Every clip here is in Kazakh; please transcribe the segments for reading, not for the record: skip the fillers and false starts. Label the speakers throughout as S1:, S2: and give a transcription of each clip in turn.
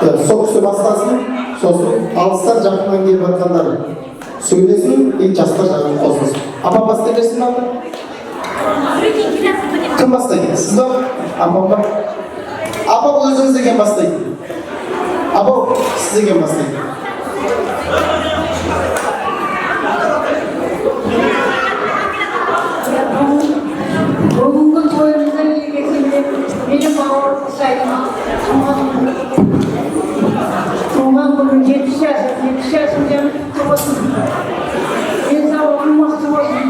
S1: Сол кісі бастасын, сосын алыстан жақыннан келіп жатқандар сөйлесін, жастар жағын қосылсын. Апа бастай берсін ба? Кім бастайды? Сіз ба? Апам ба? Апа өзіңіз деген бастайды. Апа сіз деген бастайды.
S2: Бүгінгі тойымызда келгенде менің бауырым Құсайдың туған күні 70 жасында құтты болсын. Денсаулығың мықты болсын.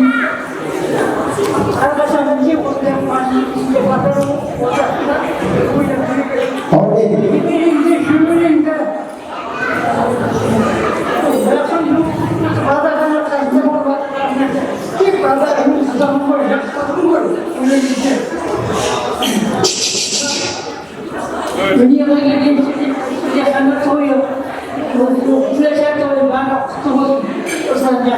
S2: Әрқашан бізде осындай қуанышты батыр ошақта ойлап жүру керек. Немереңді, шөбереңді бадағаның қасында болып жатқанына тек бадағаның қызығын ғой, жақсылығын ғой. Дүниеге келген жаһанның тойы, күләшер тойы барлық құтты болсын. Осылайша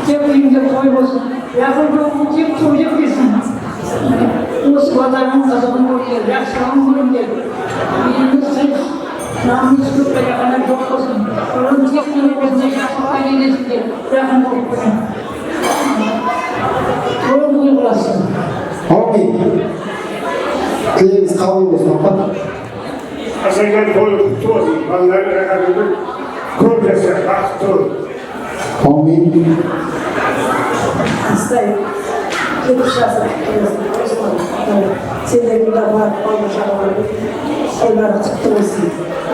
S2: тек үйіңде той болсын. Яғын жоғын тек той деп келсін. Осы бадағаның қызығын көрдер, жақсылығын көрдер. Үйіңіз сіз, намыс көп жаһаннан жоқ болсын. Оның тек үйіңізде жақсылыққа келесіңдер, жақын болып көрген. Тойын той боласың.
S1: Амин. Тілегіңіз қабыл болсын, апа.
S3: Асайған тойы құтты болсын. Балалары рахатын көп жаса, бақытты болсын.
S1: Амин.
S4: Asтай, 70 жасар сендердің де бар қолды шағалары, ойлары құтты болсын.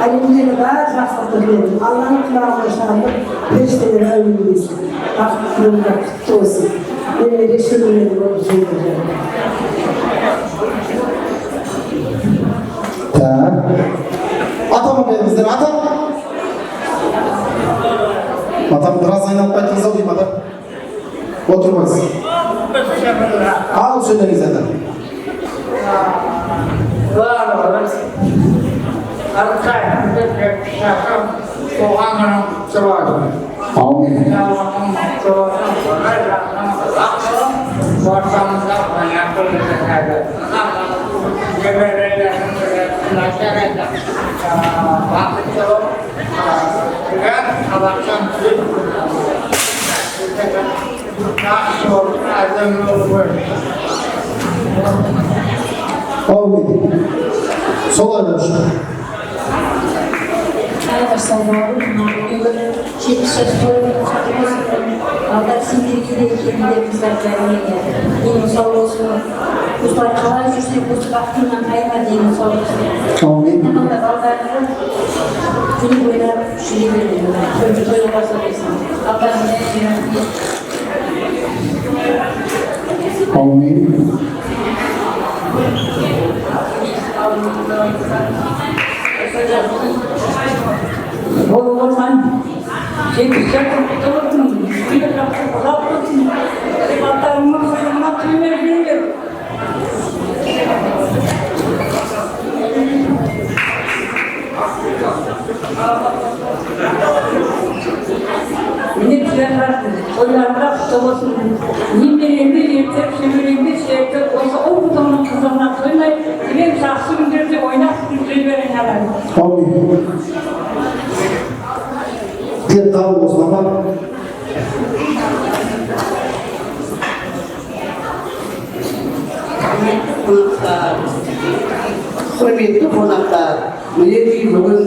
S4: Әлемдегі бәрі жақсылықты тілеймін. Алланың құлағына шағылып, періштелер әулие болсын. Бақытты болыңдар, құтты болсын. Немере шөберелер болып жүріңдер.
S1: Атама беріңіздер, атам. Атам біраз айналып қайттыңыз ау деймін, атам. Отырмайсыз. Ал сөйлеңіз, атам. Амин. Амин. Солай болсын.
S2: Sayıları, bunları 70 yaş boyunca katılmasın. Alдар сендерге де келіндерімізді жария. Дені сау болсын. Осылай қалай жүрсек, осы бақытынан қайма дені сау болсын.
S1: Амин.
S2: Онда балдарды күні бойлап жүре береді. Көмір тойы баса берсін. Алдарың
S1: Амин.
S4: Болған 70 жасар құтты болсын. Үйде жақсы ұзақ болсын. Батарыңның құйрығына күймер жүріңдер. Міне тілерді, ойларында құтты болсын. Немереңді ертіп, шөбереңді шертіп, осы ұл-құтының қызығына қоймай, ең жақсы күндерде ойнап жүре берің алайын.
S1: Амин. Тілек қабыл болсын, апа.
S5: Құрметті қонақтар, мінекей бүгін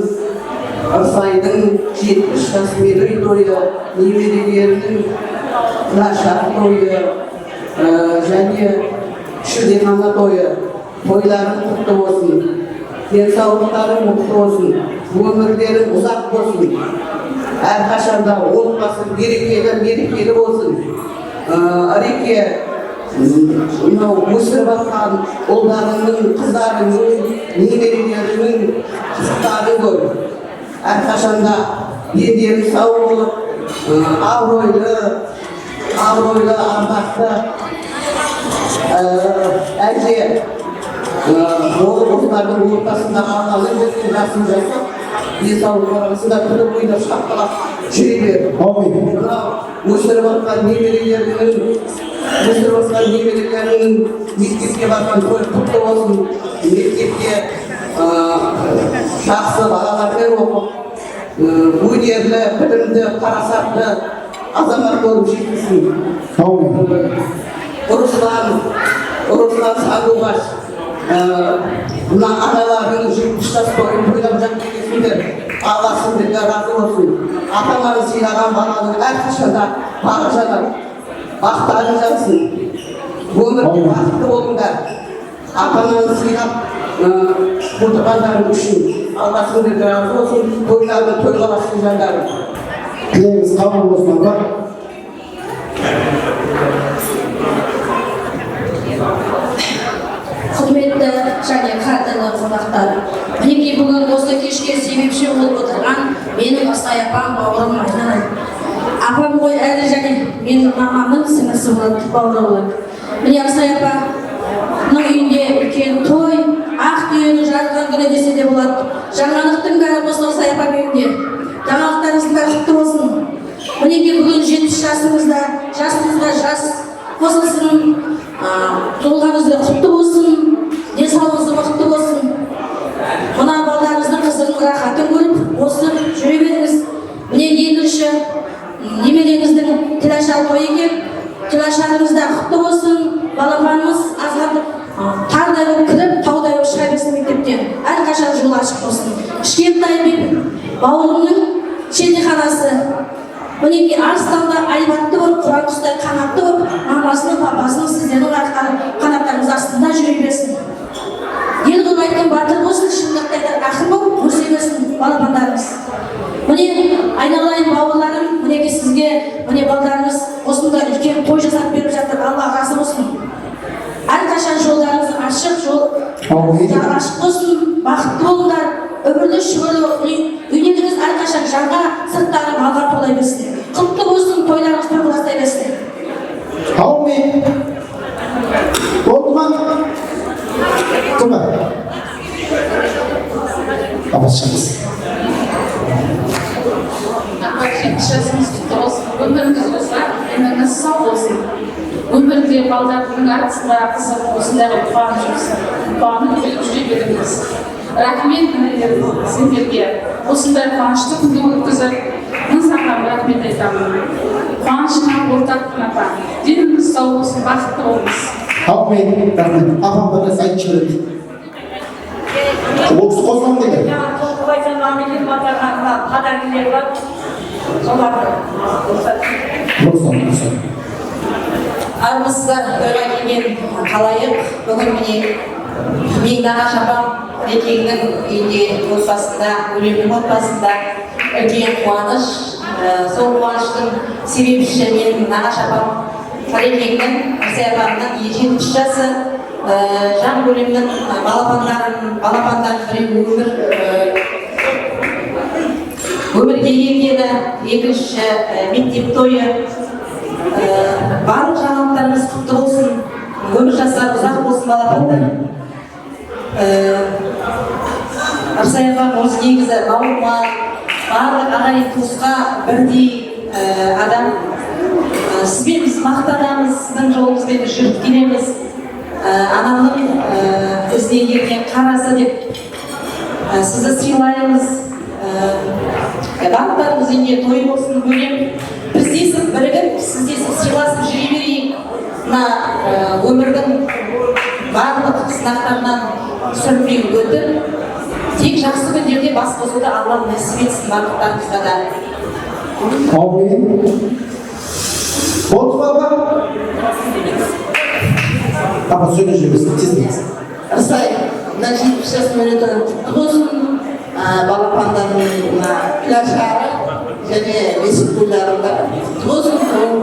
S5: Ырсайдың 70 жас мерейтойы, немерелерінің құлашақ тойы және шілдехана тойы, тойларың құтты болсын, денсаулықтарың мықты болсын, өмірлерің ұзақ болсын, әрқашанда отбасы берекелі болсын. Әреке мынау өсіріп жатқан ұлдарыңның, қыздарыңның, немерелеріңнің қызықтарын көр. Әрқашанда елдерің сау болып, абыройлы, ардақты әже болып осылардың ортасында Алланың өзінің жасын жасап, денсаулық арасында күні бойына шапқылап жүре бер. Өсіріп жатқан немерелерінің мектепке барған тойы құтты болсын. Мектепке жақсы балалармен өнерлі, білімді, парасатты азамат болып жеткізсін.
S1: Amin.
S5: Ruslan Sağlıbaş, mına analarının 70 yaş boyu toylap жатқызсыңдар. Allah sizlerden razı olsun. Ataların sıylanan balanın her kışında bağışalar. Bahtlarını jatsın. Ömürde bakıtlı olunlar. Ataların sıylap kurtulganların үшін Allah sizlerden razı olsun. Toylarını toyga başlayacaklar.
S1: Тілегіңіз қабыл болсын апа.
S6: Құрметті және қадірлі қонақтар, мінекей бүгін осы кешке себепші болып отырған менің Ырсай апам, бауырым Айнан. Апам ғой әлі және менің мамамның сіңлісі болады, бауыры болады. Міне Ырсай апаның үйінде үлкен той, ақ түйенің жарылған күні десе де болады. Жаңалықтың бәрі осы Ырсай апам үйінде. Жаңалықтарыңыздың бәрі құтты болсын. Мінекей бүгін 70 жасыңызда, жасыңызға жас қосылсын, толғаныңызда құтты болсын, денсаулығыңыз мықты болсын. Мына балдарыңыздың қызының рахатын көріп, осы жүре беріңіз. Міне екінші немереңіздің тілашар тойы екен. Тілашарыңыз да құтты болсын. Балапанымыз азғартып, тардай болып кіріп, таудай болып шыға берсін мектептен. Әрқашан жол ашық болсын. Кішкентай бауырымның шетиханасы. Мінекей арыстанда айбатты болып, құран құстай қанатты болып, мамасының, папасының сіздердің қанаттарыңыз астында жүре берсін. Ел қылып айтқан батыр болсын, шындықты айтар ақын болып, өсе берсін балапандарыңыз. Міне айналайын бауырларым, мінекей сізге, міне балдарыңыз осында үлкен той жасап беріп жатыр. Алла разы болсын. Әрқашан жолдарыңыз ашық, жол ашық болсын, бақытты болыңдар. Ömürlü şuuru, ünlüğünüz arkadaşlar жаңа sırtları mallar kolay besin. Kutlu olsun, toylarınız pırpırastay besin.
S1: Amin. Oldu mu? Kıma. Kapatacağız.
S7: Yaşasınız kutlu olsun. Ömrünüz olsa, ömrünüz sağ olsun. Ömürde baldarının arasında kızım olsunlar, bağını olsun. Bağını bilip жүре беріңіз. Рахмет сендерге. Осындай қуанышты күнді өткізіп, мың саған рахмет айтамын. Қуанышыңа ортақпын апа. Деніңіз сау болсын, бақытты болыңыз.
S1: Amin. Rahmet. Apam bana sayın çürüdü. Oksu kozmam dedi. Olsun.
S6: Армысыздар тойға келген қалайық. Бүгін міне мен Нағаш апам Рекеңнің үйінде отбасында, өлеңнің отбасында үлкен қуаныш. Сол қуаныштың себепшісі менің Нағаш апам Рекеңнің, Ырсай апамның 70 жасы. Жан өлеңнің балапандарын біреу өмірге келгені, екінші мектеп тойы. Барлық жаңалықтарыңыз құтты болсын, өмір жастары ұзақ болсын балапандар. Ырсай апам осы негізі бауырыма, барлық ағайын туысқа бірдей адам. Сізбен біз мақтанамыз, сіздің жолыңызбен жүріп келеміз. Анамның ізіне ерген қарасы деп сізді сыйлаймыз. Барлықтарыңыз үйінде той болсын, бөлем. Біздесіп бірігіп, сіздесіп сыйласып жүре берейік. Мына өмірдің барлық сынақтарынан сүрінбей өтіп, тек жақсы күндерде бас қосуды Алла нәсіп етсін барлықтарыңызға да.
S1: Amin. Oldu mu apam? Apam söyleyeceğimiz tezdeyiz.
S5: Ырсай, мына 70 жасын өнетірін құтты болсын. Балапандарының күләшары және бесік тойларында құтты болсын,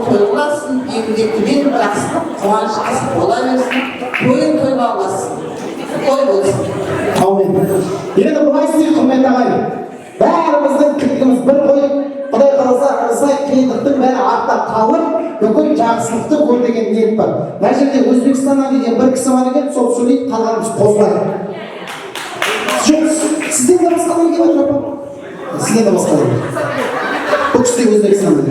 S5: той боласын, үйінде түмен жақсы, қуаныш асып бола берсін, тойын той бағыласын, той болсын.
S1: Amin. Енді бұлай істейік, құрметті ағайын. Бәріміздің кіргіміз бір қой, Құдай қаласа Ырсай қиындықтың бәрі артта қалып, бүкіл жақсылықты көр деген ниет бар. Мына жерде Өзбекстаннан деген бір кісі бар екен, сол сөйлейді, қалғанымыз қозғайды. Сізден де басқа неге бар жоқ? Сізден де басқа неге бар? Бұл кісі Өзбекстаннан.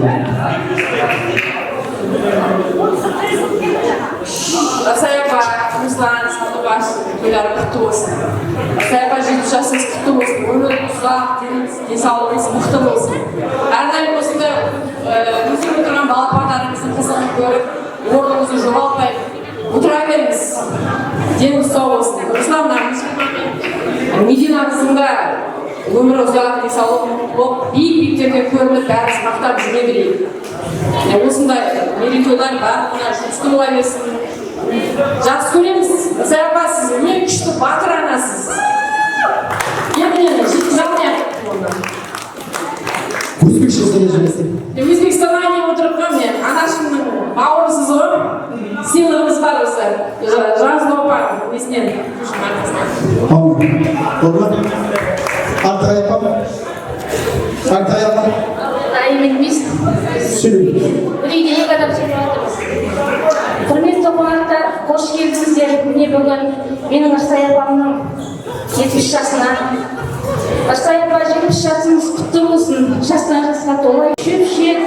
S7: Asayapa, Ruslan, Salıbaş, toylары құтты болсын. Asayapa 7 жасыңыз құтты болсын. Өмір ұзақ, денсаулығыңыз мықты болсын. Әрдайым осында өсіп отырған балапандарыңыздың қызығын көріп, орныңызды жоғалтпай отыра беріңіз. Деніңіз сау болсын. Руслан, Мединаңыздың да өмірі ұзақ, денсаулығы мықты болып, биік-биіктерге көрініп, бәріміз мақтап жүре берейік. Осындай мерейтойлар барлығына жұмысты бола берсін. Жақсы көреміз. Асайапа, сіз ең күшті батыр анасыз. Еміне, жеткізе алмайық.
S1: Өзбекше сөйлесің.
S7: Өзбекстаннан келіп отырған мен анашымның бауырысыз ғой. Сыйлығымыз бар осы. Жазғы опа, несінен.
S1: Артаяпа.
S8: Үйде екі адам сөйлеп отырмыз. Құрметті қонақтар, қош келдіңіздер. Міне бүгін менің Арсаяпамның 70 жасына. Арсаяпа 70 жасыңыз құтты болсын. Жастан жасқа толай. Шөпшек,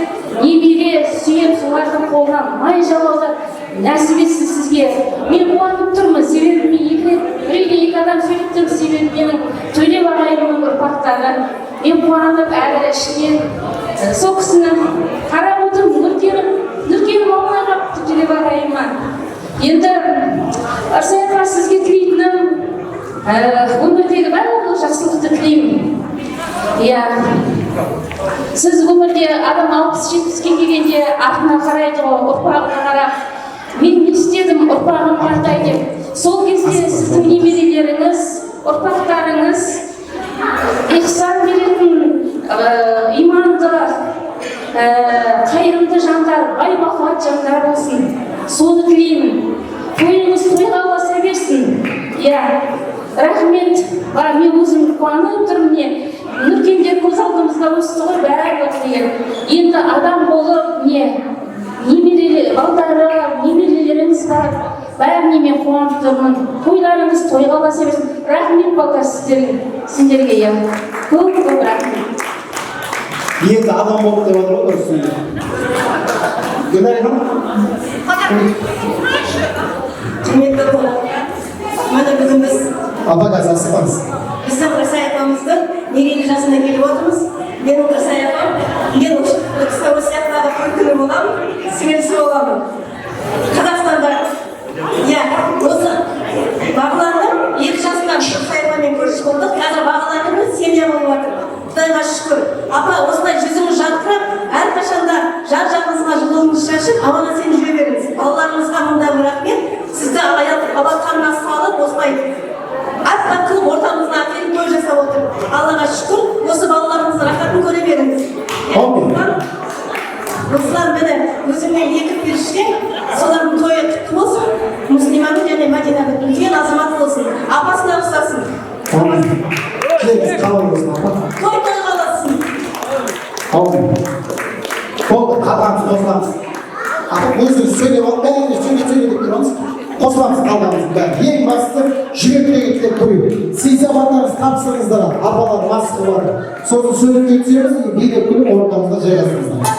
S8: немере, сүйем солардың қолынан май жалауды нәсіп етсін сізге. Мен қуанып тұрмын, себебі мен үйде екі адам сөйлеп тұрмын, себебі менің Төлеп ағайымның ұрпақтары. Мен қуанып әрі ішінен сол кісіні қарап отырмын, нүркенім алмай қапты Төлеп ағайыма. Енді Арсаяпа, сізге тілейтінім өмірдегі барлық жақсылықты тілеймін. Сіз өмірде адам 60-70-ге келгенде артына қарайды ғой, ұрпағына қарап. Мен не істедім ұрпағым қартай деп. Сол кезде сіздің немерелеріңіз, ұрпақтарыңыз ihsan беретін иманды, қайырымды жандар, бай бақуат жандар болсын. Соны тілеймін. Тойыңыз тойға ұласа берсін. Рахмет. Мен өзім қуанып тұрмын. Нүркендер көз алдымызда өсті ғой, бәрі деген. Енді адам болып немерелеріңіз бар. Бәріне мен қуанып тұрмын. Тойларыңыз тойға ұласа берсін. Рахмет балдар сіздерге. Көп рахмет.
S1: Енді адам болып деп отыр ғой дұрысында. Гүлайхан.
S4: Құрметті қонақтар, міне бүгін біз
S1: Асықпаңыз.
S4: біздің Арсаяпамыздың мерейлі жасына келіп отырмыз. Менің Арсаяпам, мен Осияқтағы күлкілі боламын, сіңілісі боламын. Қазақстанда, осы бағыланып, 2 жасынан Арсаяпамен көріс болдық. Қазір бағыланып, семья болып жатыр. Құдайға шүкір. Апа, осылай жүзіңіз жарқырап, әрқашанда жан-жағыңызға жылуыңыз шашып, аман есен жүре беріңіз. Балаларыңызға мында рахмет. Сізді алақанына салып, осылай аппақ қылып ортамызға әкеліп той жасап отыр. Аллаға шүкір, осы балаларыңыздың рахатын көре беріңіз. Руслан, міне өзіммен 2 періште, солардың тойы құтты болсын. Мұслиманың және Мәдинаның үлкен азамат болсын. Апасына ұқсасын.
S1: Тілеңіз қалай болсын, апа?
S4: Той қаласын.
S1: Болды, қалғанымыз қосыламыз. Апа, өзіңіз сөйлеп алып, бәріне сөйлеп деп тұрмыз. Қосыламыз қалғанымыз бәрі. Ең басты жүректегі тілек қою. Сый-сапаттарыңыз тапсырыңыздар, апалар, масқылар. Сосын сөйлеп кетсеңіз, билеп күліп орындамызға жайғасыңыздар.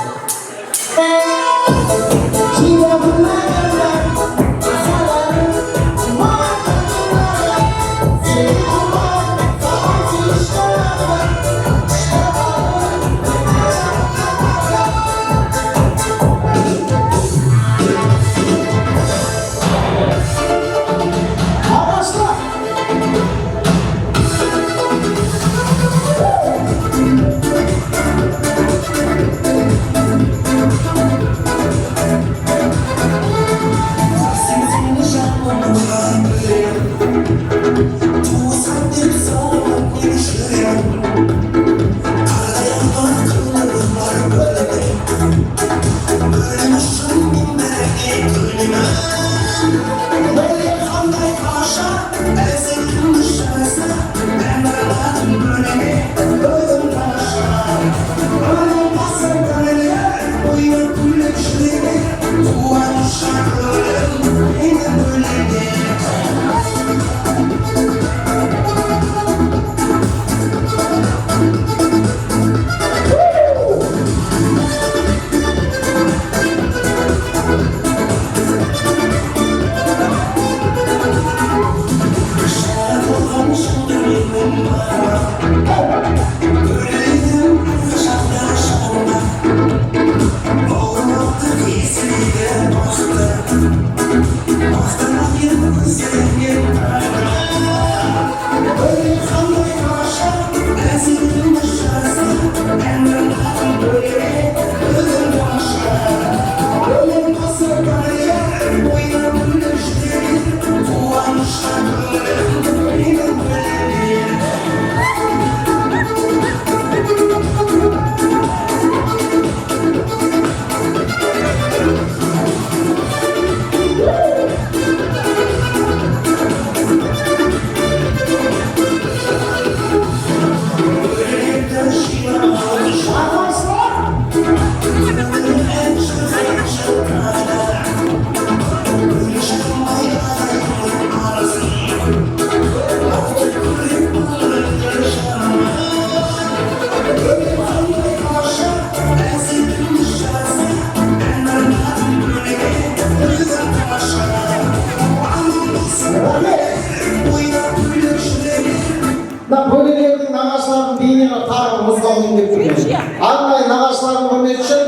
S1: қойын деп жүрген. Арнайы нағашыларым құрметі үшін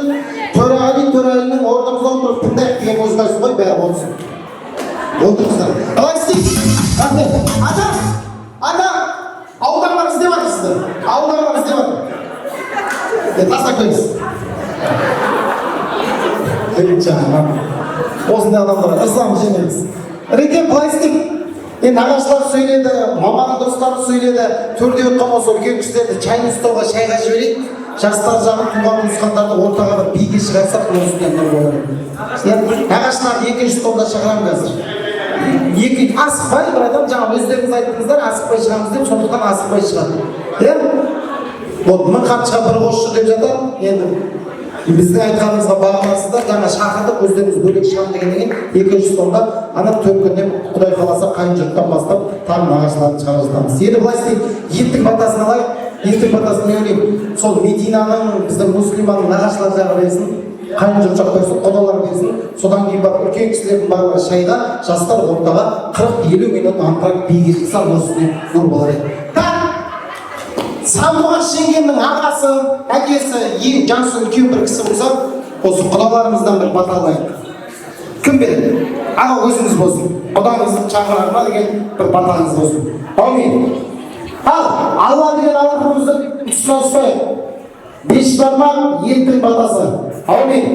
S1: төрағалының орнымызда отырып тыңдайық деген көзқарас қой, бәрі болсын. Отырыңыздар. Қалай істейсіз? Рахмет. Ата, ауылдар іздеп жатырсыздар. Ауылдар іздеп жатыр. Тастап қойыңыз. Осындай адамдар ырзамыз жемейміз. Ретен былай істейік. Нағашылар сөйледі, маманың достары сөйледі, төрде отқан осы үлкен кісілерді чайны столға шайға жіберейік. Жастар жағын туған туысқандарды ортаға бір биге шығарсақ, осындай болады. Нағашыларды екінші столда шақырамын қазір. Асықпай, бір адам жаңа өздеріңіз айттыңыздар, асықпай шығамыз деп, сондықтан асықпай шығады. Мың хатшыға бір қосшы деп жатыр, енді біздің айтқанымызға бағынасыздар, жаңа шақырдық, өздеріңіз бөлек шығамын дегеннен екінші столда ана төркіннен Құдай қаласа қайын жұрттан бастап тағы нағашыларын шығара жатамыз. Енді былай істейік, еттің батасын алайық. Еттің батасын не ойлаймын, сол Мединаның, біздің мұсылманның нағашылар жағы берсін, қайын жұрт жақ берсін, құдалар берсін. Содан кейін барып үлкен кісілердің барлығы шайға, жастар ортаға 40-50 минут антракт биге шықса, осыны нұр болар еді. Сандуғаш жеңгемнің ағасы, әкесі, Жансу үлкен бір кісі болса, осы құдаларымыздан бір бата алайық. Кім береді? Аға өзіңіз болсын. Құдаңыздың шақырарына деген бір батаңыз болсын. Аумин. Ал, Алла деген Аллахымызды ұстаспайық. Беш бармақ еттің батасы. Аумин.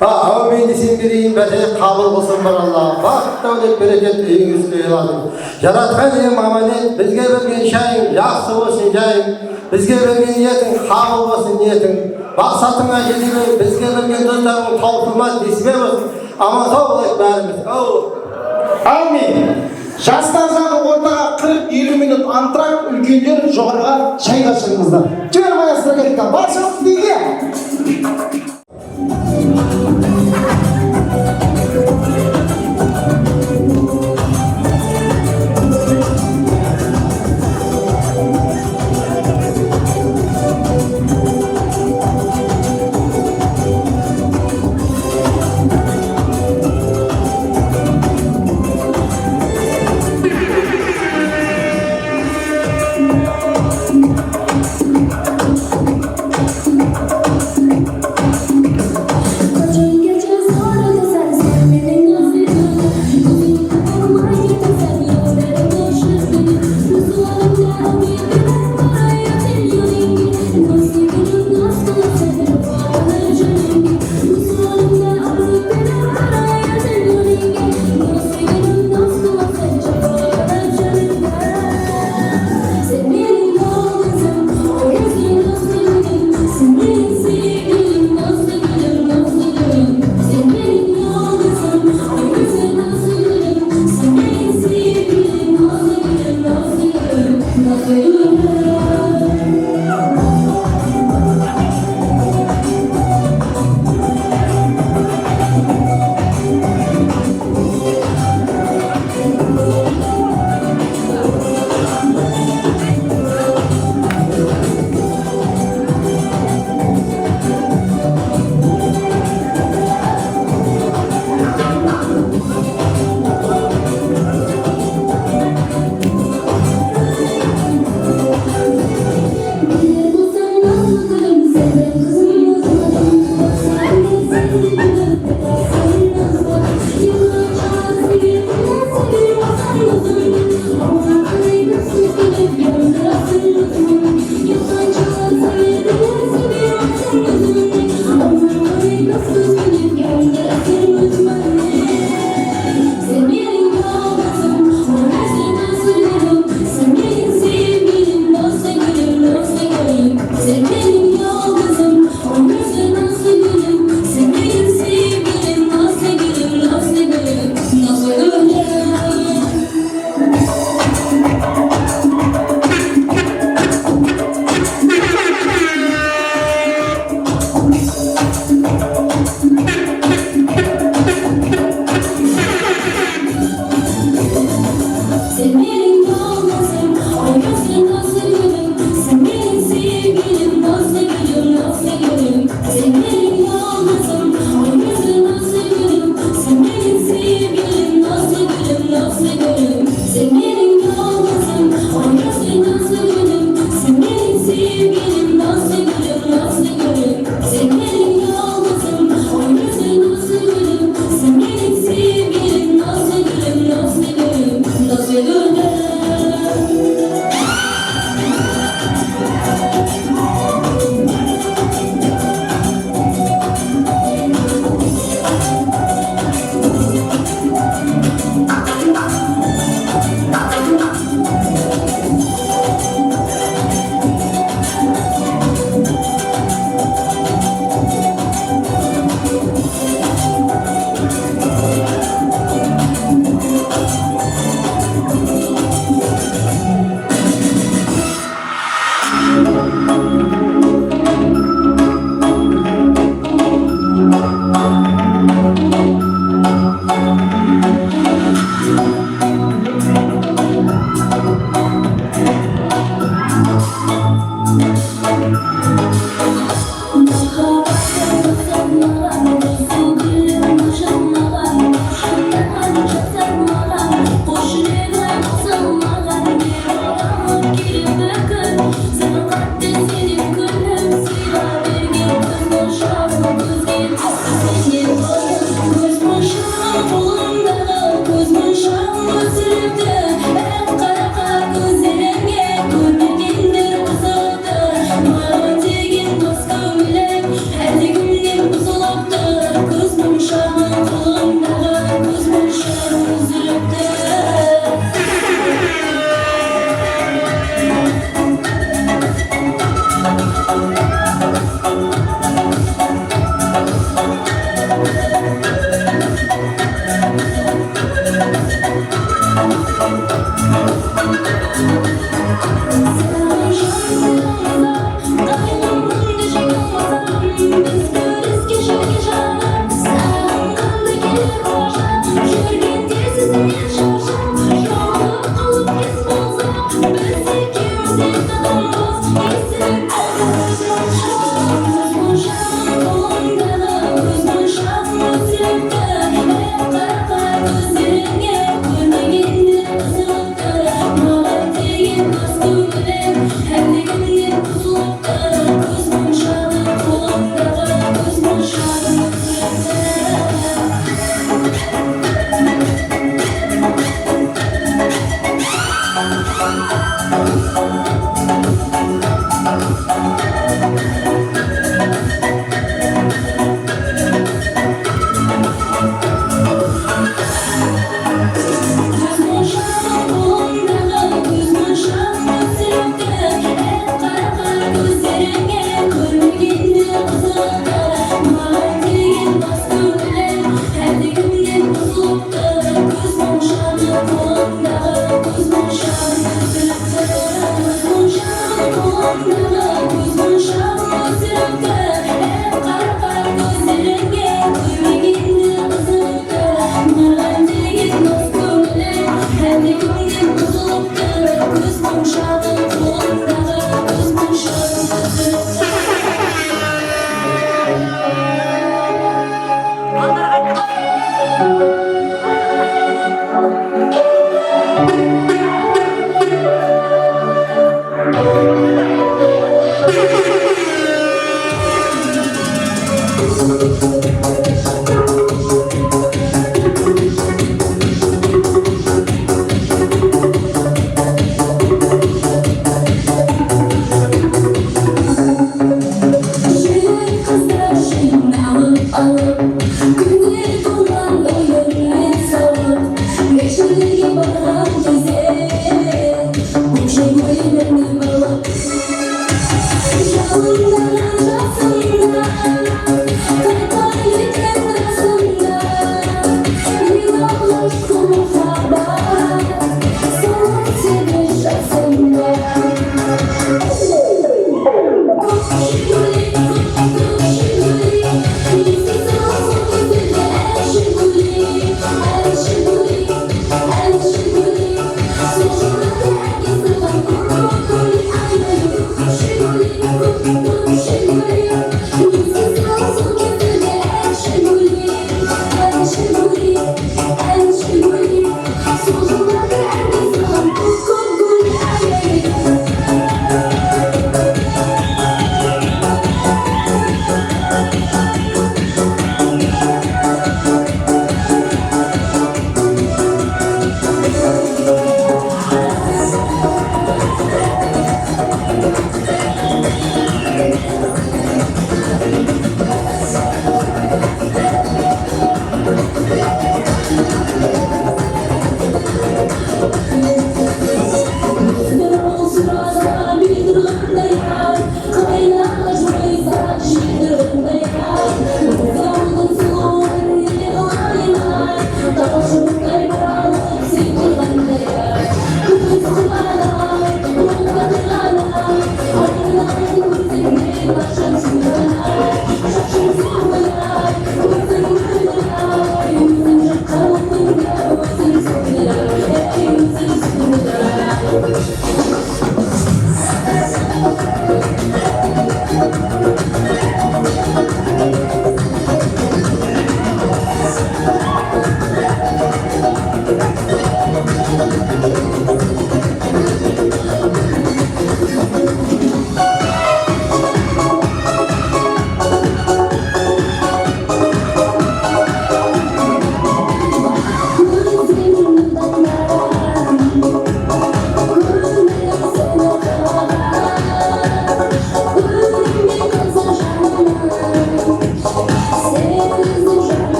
S9: Аумин десен берейін, бәсе қабыл болсын бар Алла. Бақыт дәулет берекет үйіңізге еладым. Жаратқан ием аманет, бізге берген шайың жақсы болсын жайың. Бізге берген ниетің қабыл болсын ниетің. Мақсатыңа жетелей, бізге берген достарың таусылмас несібе болсын. Аман сау болайық бәріміз.
S1: Аумин. Жастар жағы ортаға 40-50 минут антракт, үлкендер жоғарыға шайға шығыңыздар. Жібер маясына керектен, баршылық неге?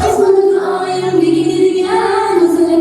S10: Osman'ın ayrım bir giderken,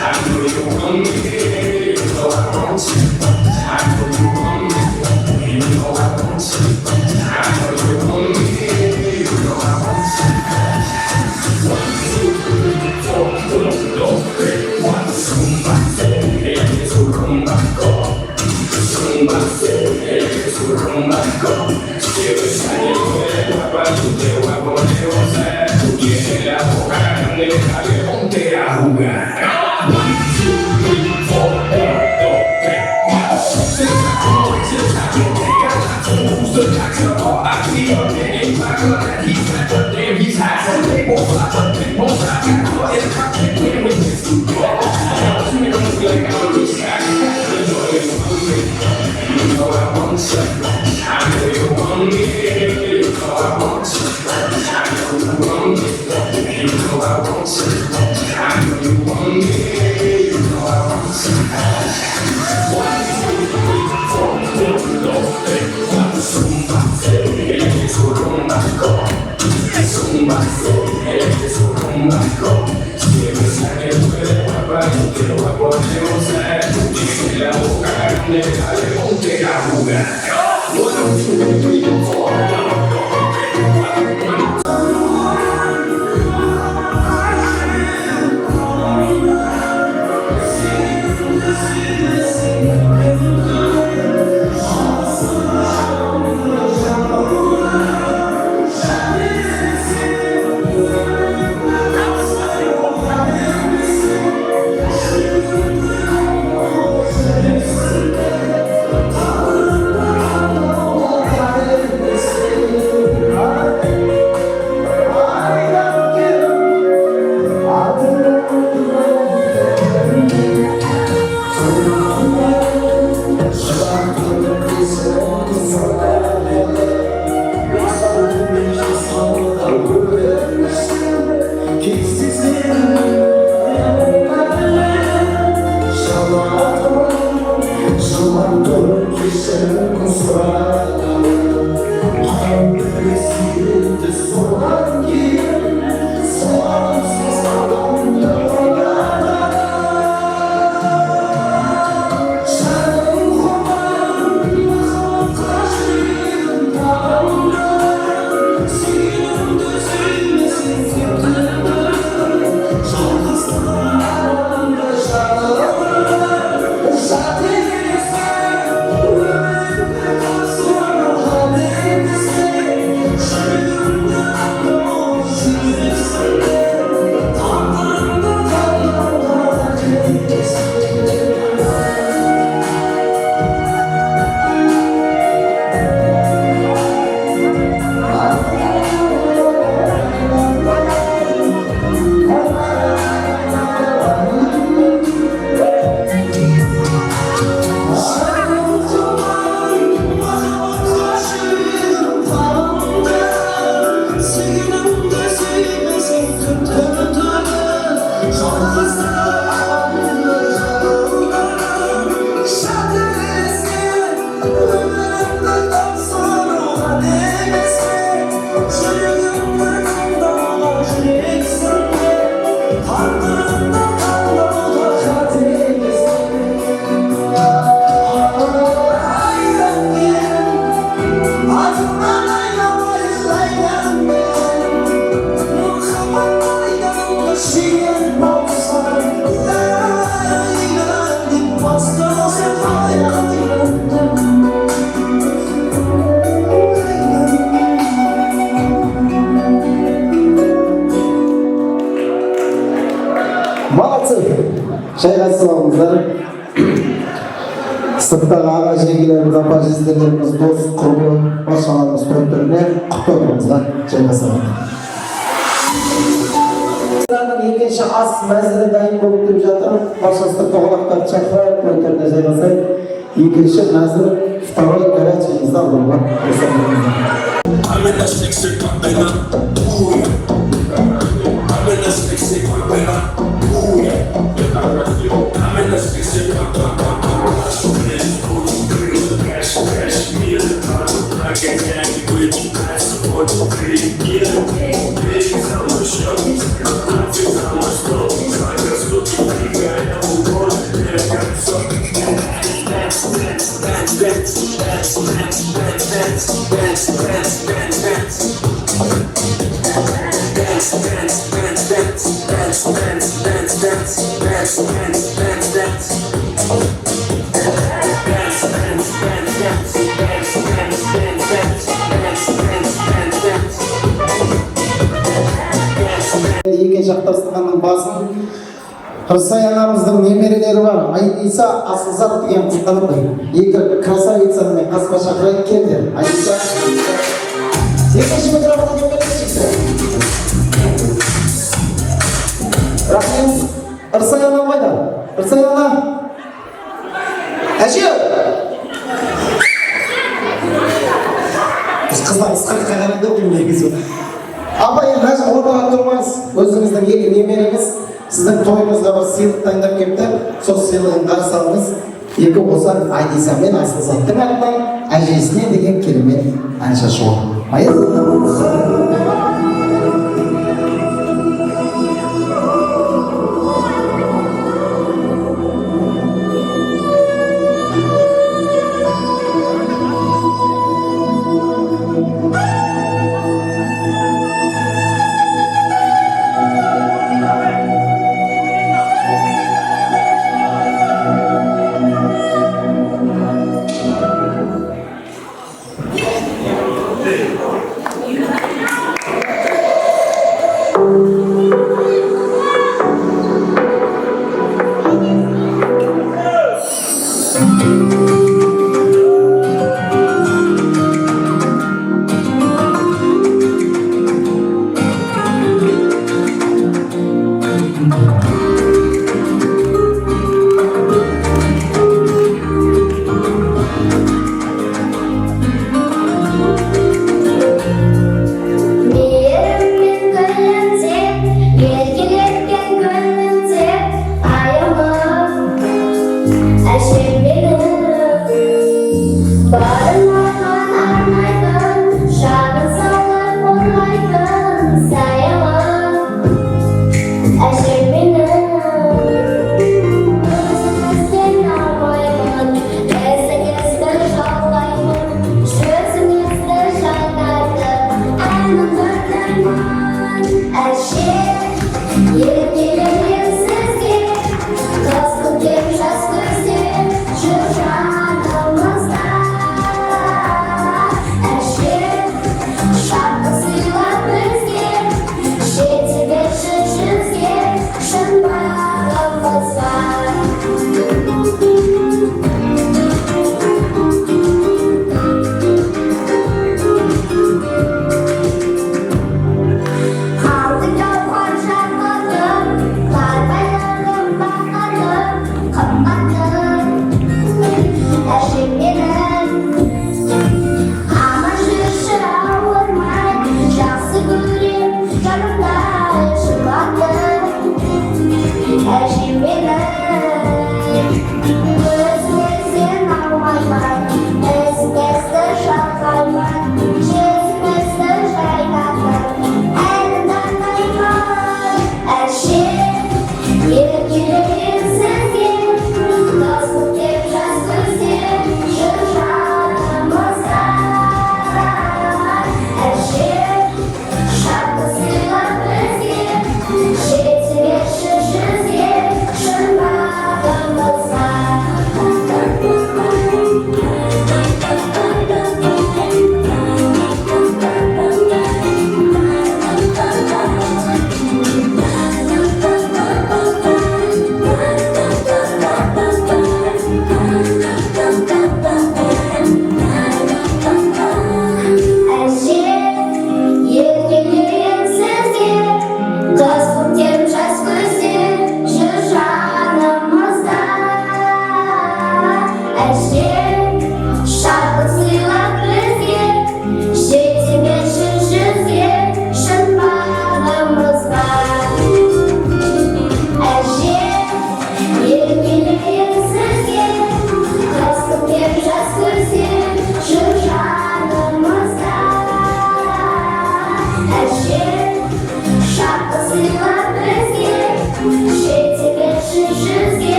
S10: I know you want me.
S1: Шайғасып алыңыздар. Сырттағы аға жеңгелеріміз, апа жезделеріміз, дос, құрбы, баршаларымыз тойына құтты болыңызға жайғасып алыңыздар. Екінші ас мәзірі дайын болып келіп жатыр. Баршасы тоғалақтар шақырайық, тойына жайғасайық. Екінші мәзір второй горячийімізді алдыруға келген жақтастығының басын Рысай анамыздың немерелері бар. Айниса, Асылзат деген қыздардай. Екі красавицаны мен қасқа шақырайын келді. Айниса, екінші микрофон жіберіңізші. Рахмет. Рысай анам қайда? Рысай анам. Әже! Біз қыздар ысқаққа қарады ғой негізі. Абай, мәжі ортаға тұрмаңыз. Өзіңіздің екі немереңіз сіздің тойыңызға бір сыйлық дайындап келіпті. Сол сыйлығын қарсы алыңыз. Екі қосар Айниса мен Асылзаттың атынан әжесіне деген керемет ән шашуы.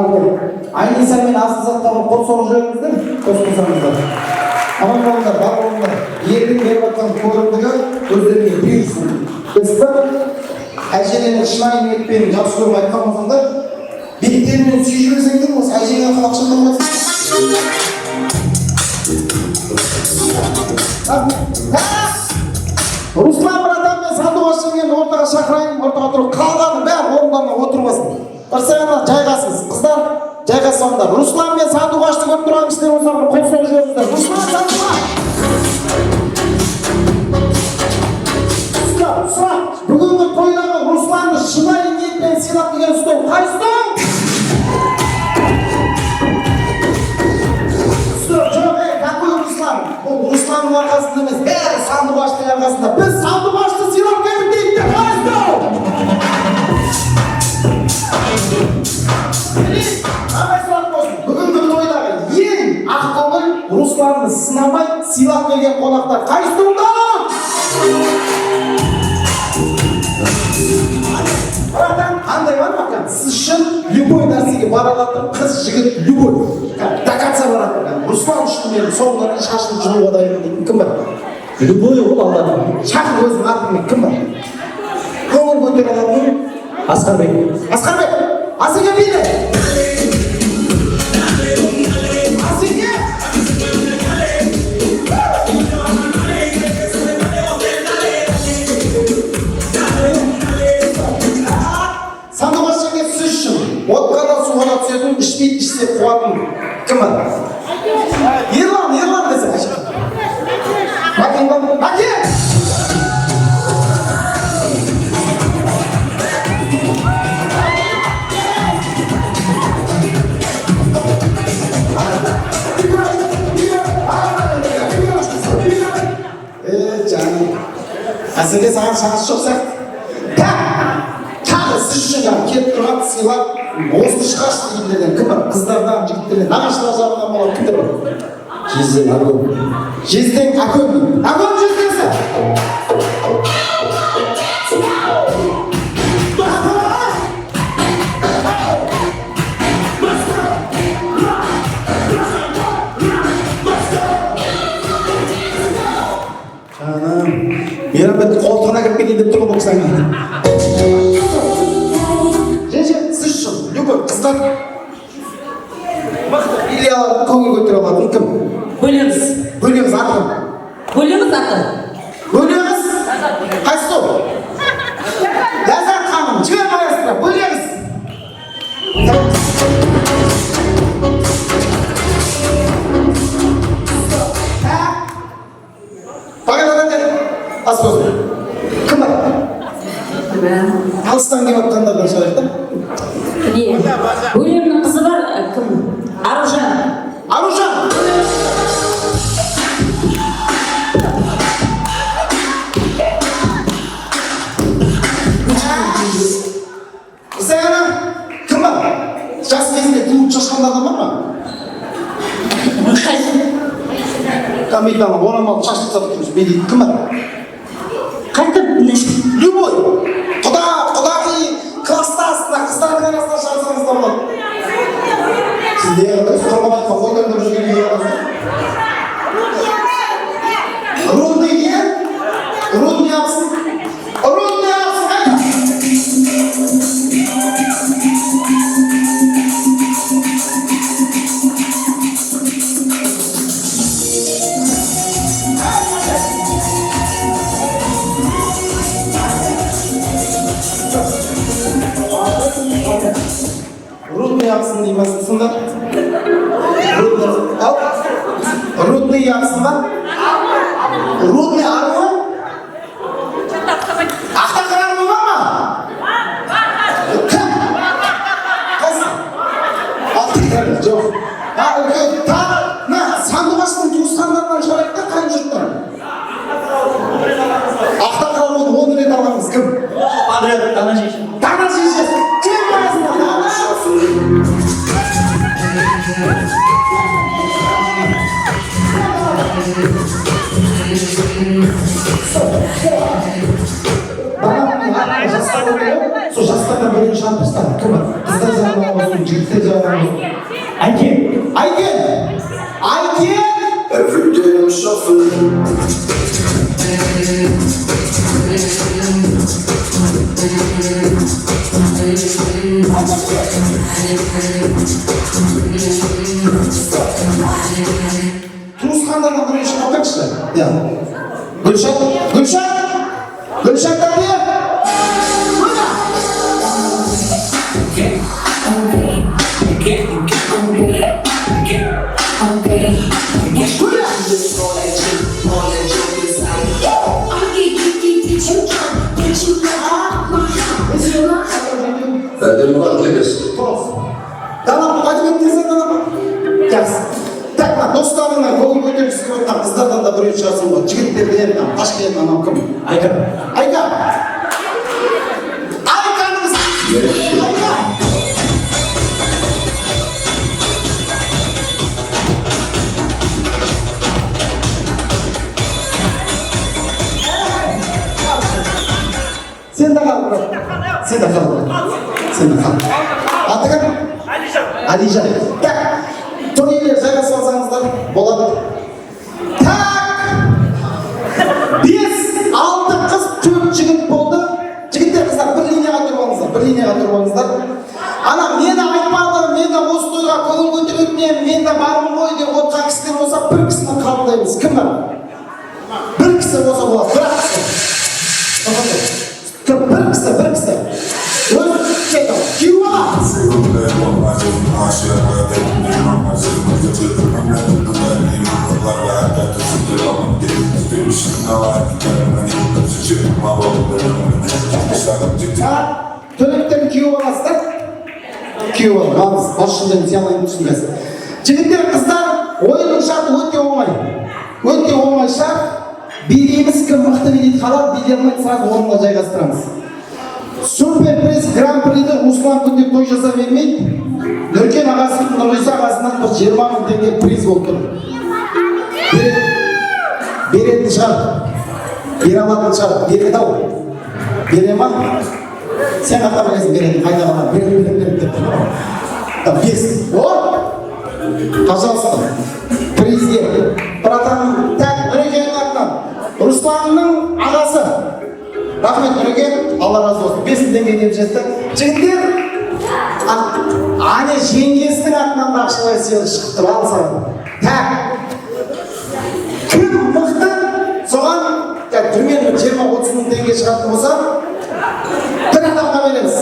S1: Айниса мен Асылзатқа қол соғып жүріңіздер, қосқызаңыздар. Аман болыңдар, бар болыңдар. Елдің беріп жатқан көрімдігі өздеріне бұйырсын. Біз әженің шынайы ниетпен жақсы көріп айтқан болсаңда, беттерінен сүйіп жіберсеңдер, осы әжеңе қалақшы болмайсың. Руслан братан мен Сандуғаш жеңгені ортаға шақырайын, ортаға тұрып, қалғаны бәрі орындарына отырмасын. Ырсағана жайғасыз, қыздар жайғасыңдар. Руслан мен Сандуғашты көріп тұрған кісілер болса қол соғып жүріңіздер. Руслан, Сандуғаш! Сұрақ, бүгінгі тойдағы Русланды шынайы ниетпен сыйлап келген стол қай стол? Бұл Русланның арқасында емес, бәрі Сандуғаштың арқасында. Біз Сандуғашты сыйлап келдік дейді де қайызды! Қандай сұрақ болсын? Бүгінгі тойдағы ең ақкөңіл Русланды сынамай сыйлап келген қонақтар қайызды ұнда? Братан, қандай бар ма? Сіз үшін любой нәрсеге баралатып, қыз, жігіт, любой. Докатса барады. Руслан үшін мен соңынан шашын жұлуға дайын дейтін кім бар? Любой ол алладан. Шақыр өзінің атымен кім бар? Көңіл көтере алатын Асқарбек. Асқарбек, Асеке биді! Асеке! Сандуғаш жеңге сіз үшін отқа да суға да түсетін, ішпейді ішсе қуатын кім бар? Ерлан десе әшек. Бәкен! Canım. Әсеке саған шанс жоқ сияқты. Тағы сіз үшін кеп тұрған сыйлап осыны шығаршы дегендерден кім бар? Қыздардан, жігіттерден, нағашылар жағынан болған кімдер бар? Жезден Акөм. Жезден Акөм. Акөм жездесі! Мейрамбек қолтығына кіріп кетейін деп тұрған бұл кісі әңгіме. Жеңше, сіз үшін любой қыздар мықты идеяларын көңіл көтере алатын кім?
S6: Бөлеміз.
S1: Бөлеміз аты кім?
S6: Бөлеміз аты.
S1: Бөлеміз? Қайсы сол? Ләззат ханым, жібер маэстро, бөлеміз. Аспозы. Кім бар? Алыстан келіп жатқандардан шығайық та?
S6: Не? Бөлемнің қызы бар, кім? Аружан.
S1: Аружан! Қызағана, кім бар? Жас кезінде туып шашқандардан бар ма? Камейтаны орамал шашып сатып тұрмыз, бейдейді кім бар?
S6: Қайтып?
S1: Любой! Құдағи класстасына, қыздардың арасына шарсаңыз да болады. Сізде сұрғап айтқан қойдырында жүрген үй арасында. Рудный не? Рудный апсын? Рудный апсын! Рудный апсын деймесін да? Рудный апсын ба? Рудный армы? Ақтақыр армы ба ма? Кім? Қайсы? Ақтақыр, жоқ. Сандуғаштың туысқандарынан шығарайық та қайын жұрттан. Ақтақыр армыны 10 рет алғанымыз кім? Дана шешесі. Дана шешесі. Кім арасында? Сол жастардан бірінші антыстан кім бар? Қыздар жағынан болсын, жігіттер жағынан Айкен.
S10: Every day I'm shuffling.
S1: Туысқандардан бірінші қалдыршы. Гүлшат тәрбие. Далам, қайтып еттіңіздер далам? Жақсы. Так, достарыңа көңіл көтергісі келіп отқан қыздардан да біреу шығарсың ғой. Жігіттерден Ташкент анау кім? Айка. Сен де қал, брат. Сен де қал. Аты кім? Алижан. Так, турнирлер жайғасып алсаңыздар болады. Так, 5-6 қыз, 4 жігіт болды. Жігіттер, қыздар, бір линияға тұрып алыңыздар. Ана, мені айтпады, мені осы тойға көңіл көтеретінен, мен де бармын ғой деп отырған кісілер болса, бір кісіні қабылдаймыз. Кім бар? Бір кісі болса болады, бір кісі. Күйеу бала. Төлектен күйеу баласыздар. Күйеу бала, маңыз, басшылығын сиялайын түсінбесін. Жігіттер, қыздар, ойынның шарты өте оңай шарт. Билейміз, кім мықты билейді қалар, билей алмайды, сразу орнына жайғастырамыз. Суперприз гран-приді Руслан күнде той жаса бермейді. Нұркен ағасы, Нұрғиса ағасынан 20 000 теңге приз болып тұр. Беретін шығар. Бере алатын шығар. Береді ау. Бере ма? Сен ата білесің беретін. Қайда ғана береді. Бес. Пожалуйста. Призге. Братаным, так, Нұрекенің атынан. Русланның ағасы. Рахмет, Нұреген, Алла разы болсын. 5 теңге деп жетті. Жігіттер, ане жеңгесінің атынан да ақшалай сыйлық шықты. Ал саған. Так. Кім мықты? Соған түрмен 20-30 000 теңге шығатын болса, бір адамға береміз.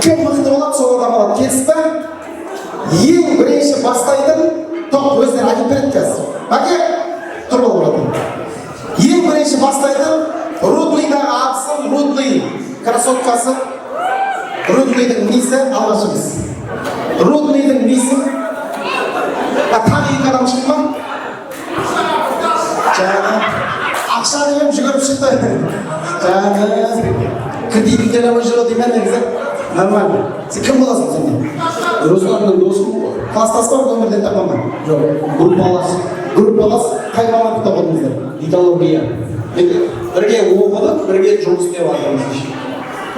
S1: Кім мықты болады, сол адам алады. Келсіз бе? Ең бірінші бастайды, тоқ өздері айтып береді қазір. Бәке, тұр бол братым. Ең бірінші бастайды, Рудныйдағы абысын, Рудный красоткасы, Рудныйдың несі алғашымыз. Рудныйдың несі, тағы екі адам шықты ма? Жаңа, ақша деген жүгіріп шықты. Жаңа, кредитін төлемей жүр деймен негізі. Нормально. Сен кім боласың сонда?
S9: Русланның досы ғой.
S1: Кластас бар өмірден тапқан ба?
S9: Жоқ,
S1: группалас қай мамандықта болдыңыздар?
S9: Металлургия. Бірге оқыдық, бірге жұмыс істеп жатырмыз.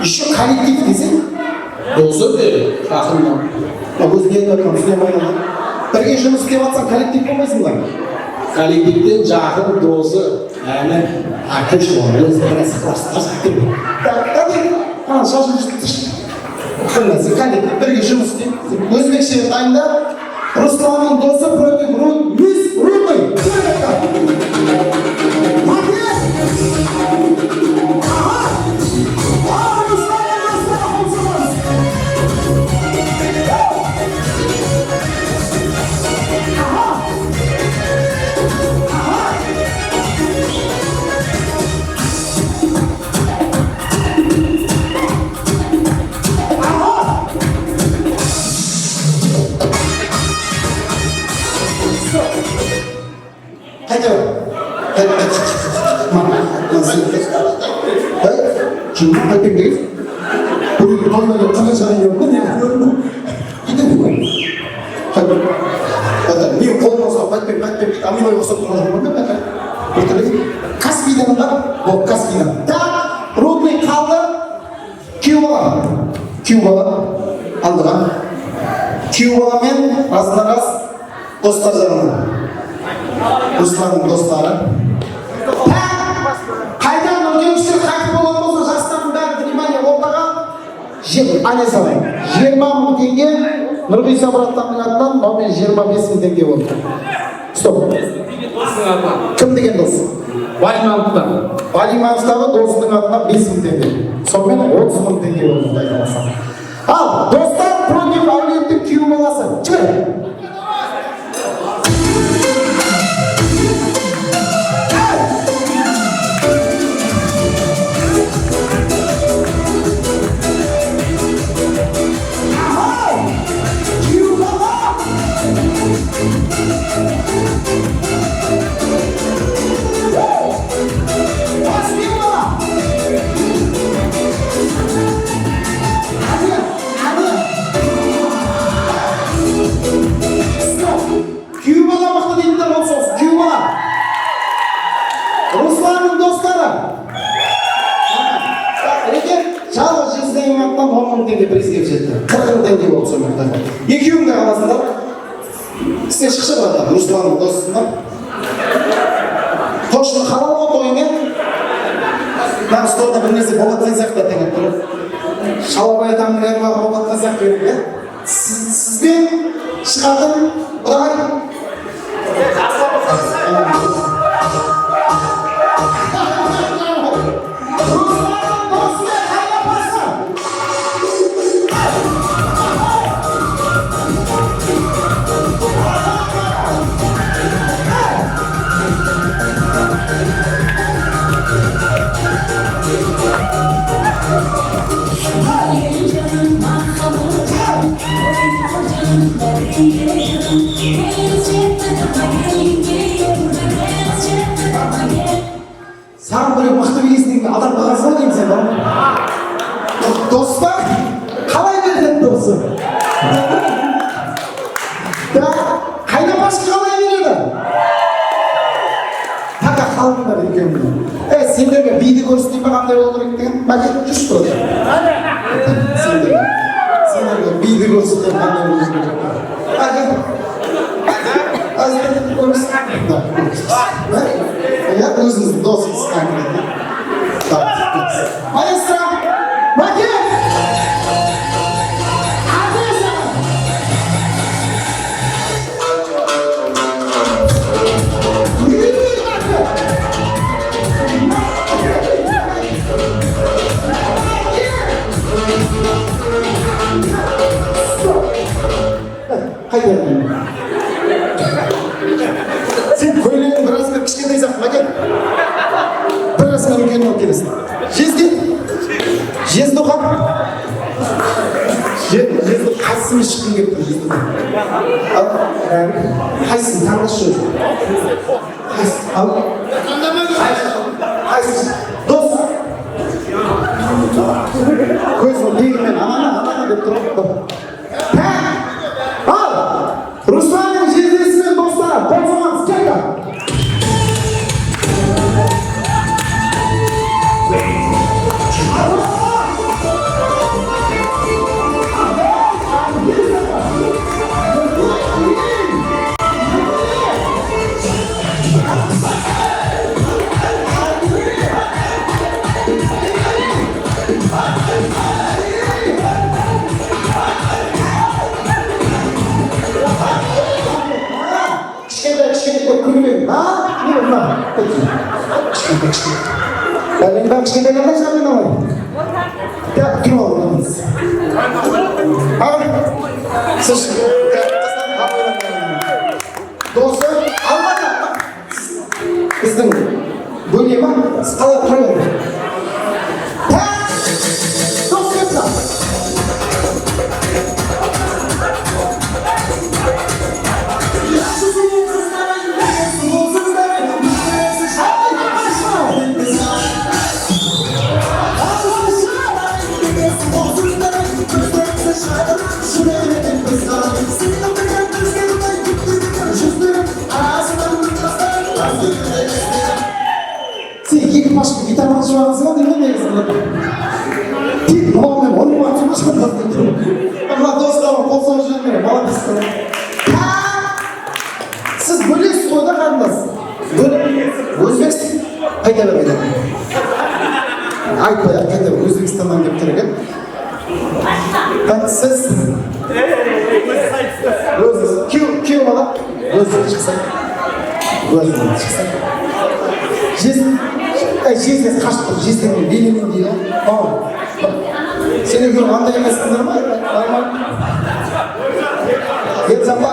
S1: Еще коллектив десең?
S9: Досы бері, жақыннан.
S1: Өзіне айтқан Сулейманға. Бірге жұмыс істеп жатсаң коллектив болмайсың ба?
S9: Коллективтен жақын досы, әні ақыш бар.
S1: Өзі бірәсі кластас кеттім. Ана шашын жүрсің. Коллектив бірге жұмыс істеп. Өзбекше дайында. Русланның досы против Рудный. Cuma hati guys, puri tahun lalu kami saya yang punya kita bukan. Kata ni kalau masuk kami lalu masuk orang mana kan? Betul ni kas bidang tak, kas bidang. Tak, Rudny kaldı, Cuba, Aldılar. күйеу бала мен разына-раз достар жағынан. Русланның достары. Қайдан үлкеншілер қайтып болған болса, жастардың бәрі внимание ортаға. Ане салайын. 20 мың теңге Нұрғиса Мұраттанның атынан, мынаумен 25 мың теңге болды. Стоп. Кім деген дос? Балимановтағы досының атынан 5 мың теңге. Сонымен 30 мың теңге болды айтамасам. Ал, достар против әулеттің күйеу баласы. Чыр! Русланның достары. Жалғыз жездейін аттан 10 мың теңге призге жетті. 40 мың теңге болды сонымен. Екеуің де қаласыңдар. Сен шықшы братан, Русланның досысыңдар. Қошын халал ғой тойыңа. Мына столда бір нәрсе болатын сияқты теңеп тұр. Шалабай атамның әрбағы болатын сияқты керек. Сізбен шығатын бұдай. Саған біреу мықты билесің адам бағасына деймін сен бар. Достар, қалай берген досы? Қайда башқа қалай береді? Тақа қалыңдар екеуіңді. Сендерге биді көрсетейін бе қандай болу керек деген? Мәкет жүрші тұрды. Сендерге биді көрсетейін қандай болу керек? Әзірді көрсетейін. Өзіңіздің досыңыз әңгімеді. Маэстро! Макет! Адреса! Қайда? Сен көйлегің біраз бір кішкентай сияқты Макет. Біраз бір үлкен болып келесің. Жезді? Жезді оған? Жезді қайсымен шыққың келіп тұр жезді? Қайсың? Таңдашы өз. Қайсың? Қайсың? Дос? Көзің бегімен анана деп тұрып. Ал! Русланның жездесімен достары, болсаңыз келді. Kalian bang kita kan sama nama. Tak kenal nama. Dosa almada. Bizning bu nima? Qala qo'yadi. Dosa. Başka gitar var şu an sana dinlemeyiz. Tip muhabbet onu mu açmış mı? Allah dostlarım Қол жүріңдер, молодец. Сіз бөлесіз ғой да қарындас. Өзбекстан қайда бер қайда. Айтпай қайда Өзбекстаннан келіп тұр екен. Сіз күйеу бала өзіңіз шықсай. Өзіңіз шықсай. Жезден қашып тұр, жезден белемен дейді ғой. Сен екеуі қандай емессіңдер ма? Ерзамба.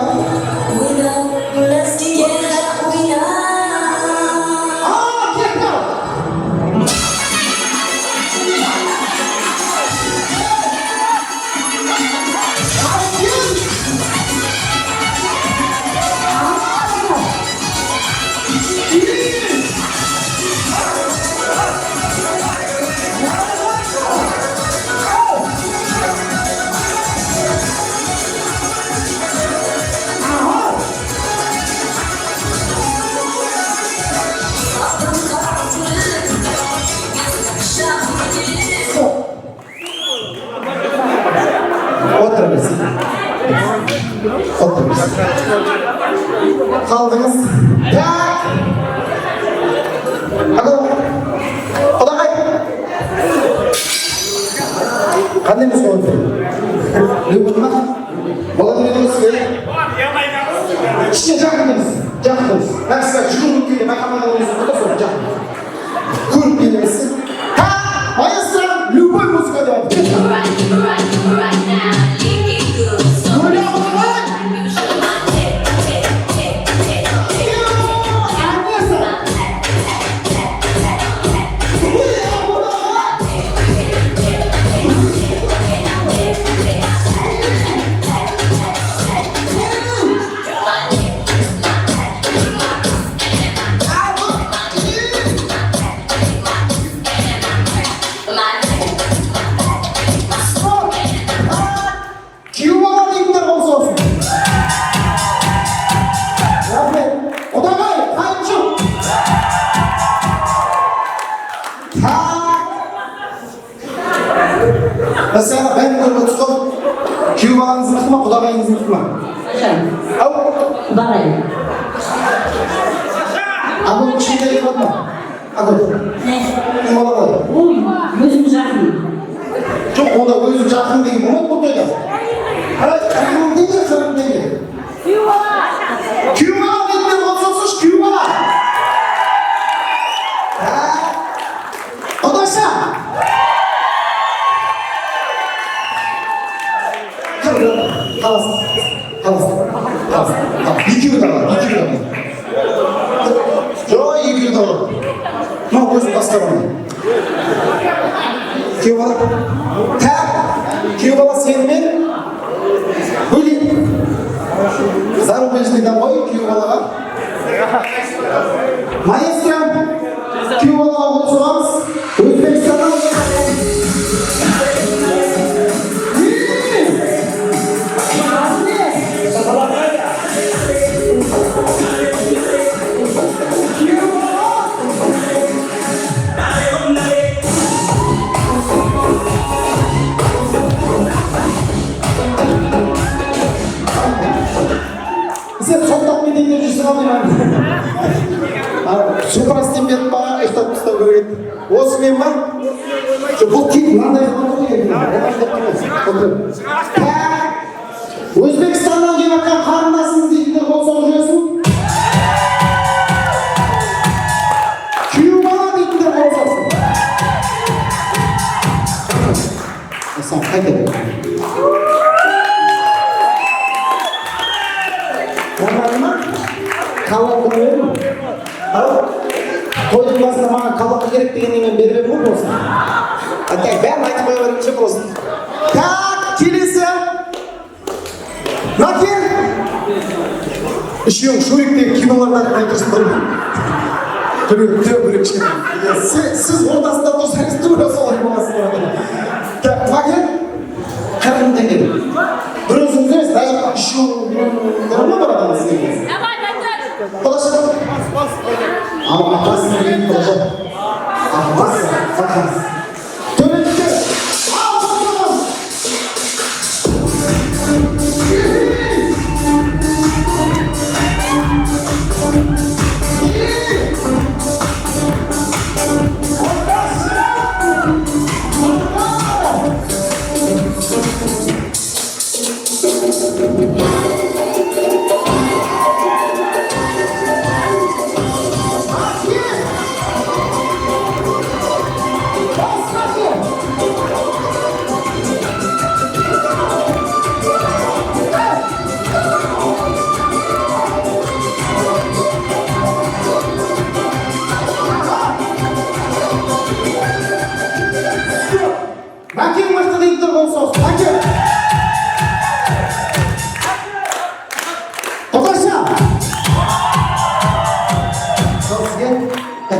S1: Қалдыңыз. Құдағай. Қандай мұз қойды? Любовь ма? Болады ме деміз бе? Ішіне жақын деміз. Жақын деміз. Мәксіға жүгіріп келді. Мәкамадан өзің құда соны жақын. Көріп келеміз. Маэстро, любой музыка деп. Mesela ben böyle tutup köyü balanızı mı, kudağayınızı mı? Ау?
S2: Kudağayı.
S1: Abi bir şey de yapma. Abi.
S2: Ne?
S1: Ne var?
S2: Oy, gözüm жақын.
S1: Çok o da gözüm жақын değil, bunu kurtulacağız. Evet, kuyum değil, kırım değil. Köyü bala. Köyü bala dediler, olsuz köyü bala. Odaşa. Қалас. Екеуі де бар. Жоқ, екеуі де бар. Мынау көзін басқарамын. Күйеу бала. Күйеу бала сенімен бөлек. Зарубежныйдан ғой күйеу балаға. Маэстро, күйеу балаға отырғанбыз. Өзбекстаннан сен соқтақпен дейін жүрсің алмаймын. Шыпырастен беріп ба, ұйықтап тастау керек еді. Осы мен ба? Бұл кит мынандай Өзбекстаннан келіп жатқан қарындасыңыз дейтіндер болса жүресің. Күйеу бала дейтіндер болсасын. Сен қайда бер. Онларына қалақ көрмедің ме? Тойдың басында маған қалаққа керек дегеннен мен беріп едім ғой болсын. Бәрін айтып қоя беремін ше просто. Так, келесі. Накер. Үшеуің шуректегі кинолардан айтырсын бір ме? Бір кішкене. Сіз ортасында тұрсаңыз тура солай боласыз. Так, Накер. 40 теңге. Бір өзіңіз емес, даже үшеуің көрме бар адамыз екенсіз. Қолаша. Ama apasını bilin koca. Apası, fakat. Dönüştü. Al bakalım.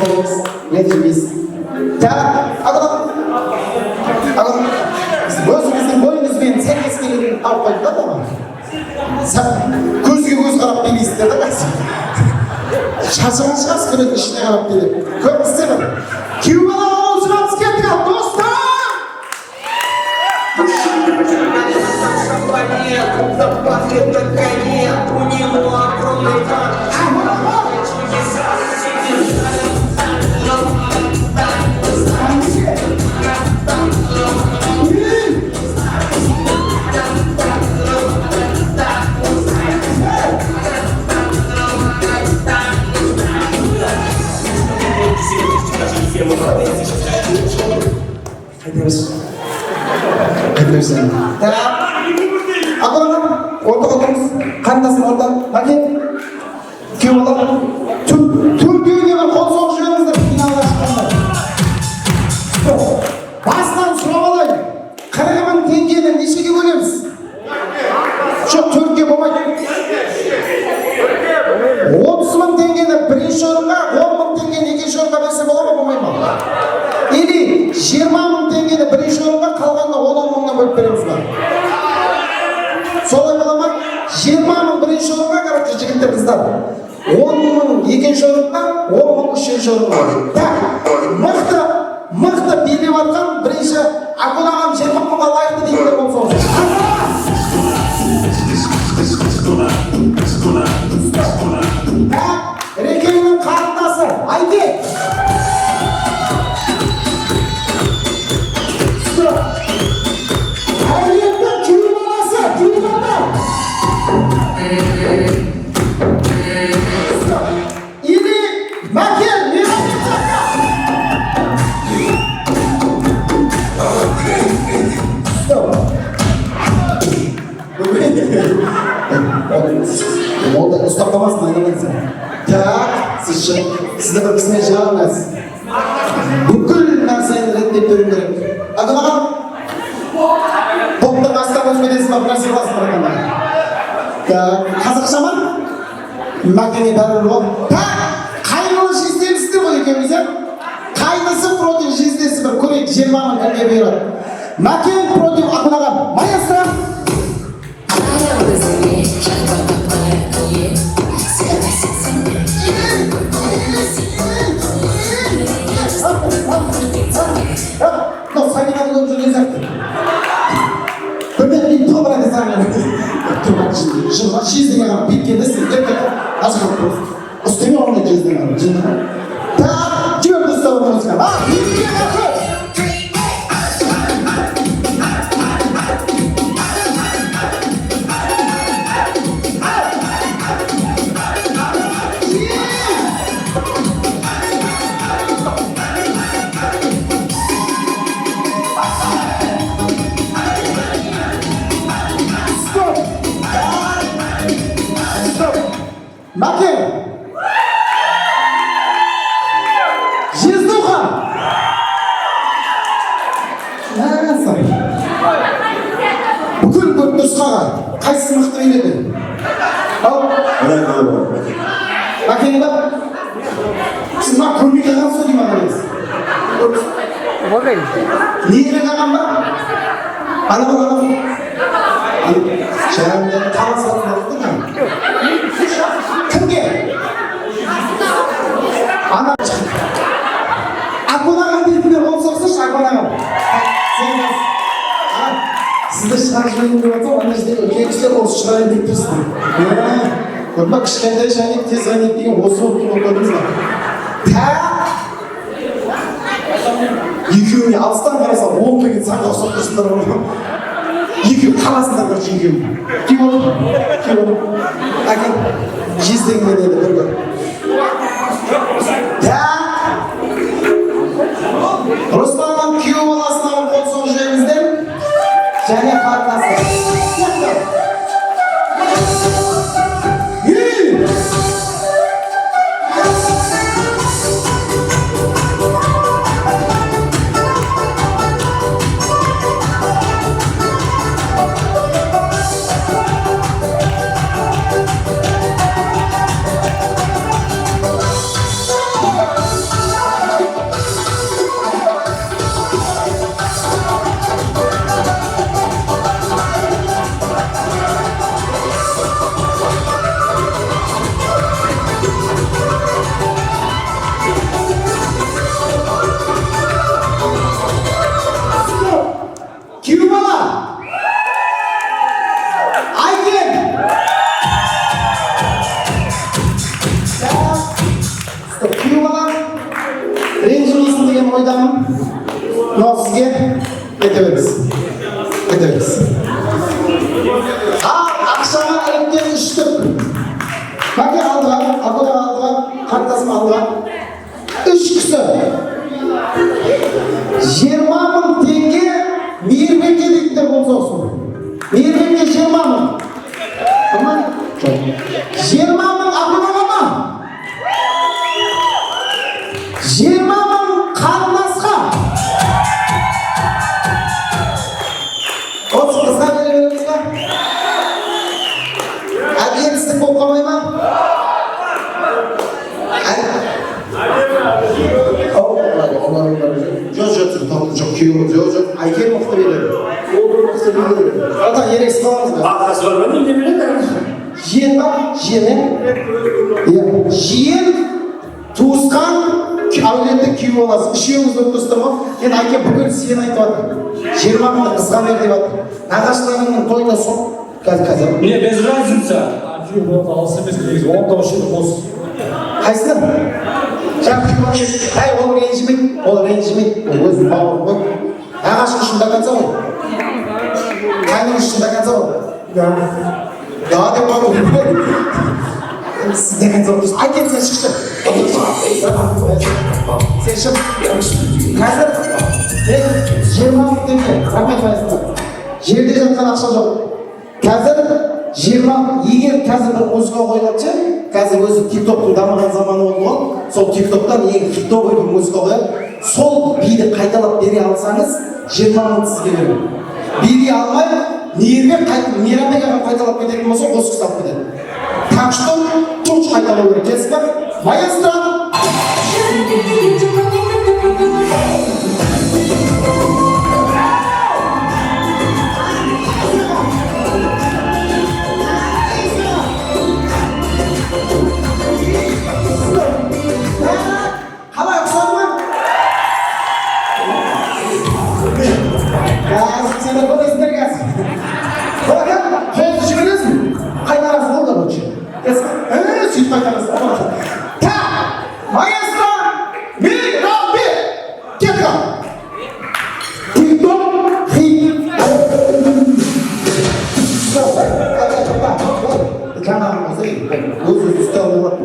S1: koyuyoruz. Yetimiz. Ya adam özümüzün boyunuzben sen eskilinin alıp koydu da mı? Sen gözge göz karap beni istedi mi? Şaşırın şaş kırın işine karap beni. Görmüşsün mü? Kübala olsun kettik al dostlar! Hayırlısı. Orada oturmuş. Kaynasın orada. Bakın. Kim olalım? Türkiye'ye bir kol sokuşuyoruz da finalda çıkanlar. Baştan soramalayın. Karaman tengenin işini görüyoruz. Şu Türkiye olmayı. 30 bin tengeni birinci orunga, 10 bin tengeni ikinci orunga verse bola mı olmayı mı? Или 20 bin tengeni birinci orunga kalganına 10 binden bölüp veremiz var. Солай бола ма? 20 bin birinci orunga karşı жігіттер қыздар. 10 bin ikinci orunga, 10 bin үшінші orunga. Так, мықты билеп атқан бірінші Акун ағам 20 мыңға лайықты дейтіндер болса olsun. Рекеңнің қарындасы, Айке! Әйетті күйі баласы, күйі бала! Или Мәкен, Мехамед Сақа! Oldu, ustaplamazsın, aynamayısın. Tak, sizde bir kısmına cevabınız. Бүкіл нәрсені реттеп беру керек. Адам ағам, топтың астам өзбедесін бап нәрсе қыласың бұрақанда. Қазақша ма? Мәкене бәрі бол. Так, қайнылы жездемісіздер ғой екеуміз, е? Қайнысы против жездесі бір көрейік, 20 мың кімге береді. Мәкен против Акун ағам. Маэстро! No, Sagina'nın görüşü gelecektir. Böyle bir toprak insanlar. Şimdi çizdiğin adam bitkendesin. Azıcık olsun. Üstüne onu çizdiğin adam. Ta gördü savunması. Ha, bitken akı. Мәкен! Жездуха! Мәсін! Бүкіл көп нұсқаға қайсысы мықты биледі? Ал? Мәкен ба? Сіз мына көрмеге қан сөйлей ма қарайсыз? Негірек ағам ба? Ана Şəhərdə qala satılmalıdır mı? Kimge? Ana Akun ағам дейтіндер болып соқсыш, Akun ағам. Сізді шығарып деп отыр, ана жерде үлкен кісілер осы шығарайын деп тұрсыздар. Көрме кішкентай және тез ғайнет деген осы болып көрдіңіз ба? Екеуіне алыстан қараса 10 деген санға ұқсап тұрсыңдар ғой. Екеуі қаласындар көрші екеуі. Кей болып? Әкем, жездеңмен еді бір көр. Рустамның күйеу баласынан қол соғып жіберіңіздер. Және қарындасы. күйеу балам ренжімейсің деген ойдамын. Мынау сізге кете беріңіз. Ал ақшаға іліккен 3 түп. Мәке алдыға, қартасым алдыға. 3 кісі. 20.000 теңге мейірбекке дейді де бұл соқсын. Мейірбекке 20.000. Аман? 20.000 ақылаға ма? 20.000 қарындасқа. Осы қызға бере береміз ба? Әділетсіздік болып қалмай ма? Жоқ, күйеуі жоқ. Әйгер мықты береді. Ол бір мықты береді. Ата, ерексіз қаламыз ба?
S3: Ақасы бар ма? Не береді?
S1: Жиен ба? Жиен, туысқан, әулетті күйеу боласыз. Үшеуіңіз болып тұрсыздар ма? Енді әке бүгін сен айтып жатыр. 20.000 қызға бер деп жатыр. Нағашыларыңның тойына соқ. Қазір.
S11: Не, без разница. Один вот алыс емес, негізі 10 таушы қос.
S1: Қайсың? Ол ренжімейді. Ол өзің бауыр ғой. Нағашы ұшында қанса ғой? Қайның ұшында қанса ғой? Да деп бауыр ғой. Сізде қанса ғой? Айкен сен шықшы. Сен шық. Қазір 20.000 теңге. Рахмет байсыңдар. Жерде жатқан ақша жоқ. Қазір 20, егер қазір бір музыка қойылады, қазір өзі тик-токтың дамыған заманы болды ғой, сол тик-токтан ең хитовый бір музыка қояды, сол биді қайталап бере алсаңыз 20.000 сізге беремін. Бере алмай, мейрамбекке қайталап кететін болса, осы кісі алып кетеді. Так что тұнш қайталау керек, келсіз ба? Маэстро! Қалай ұқсады ма? Сендер көресіңдер қазір. Бұракан, қолды жібересің, қайтарасың ол да бұншы. Сөйтіп қайтарасың. Та, маэстро, мейрамбе, кетка. Тик-ток, хит. Жаңағы өзі үстел болады.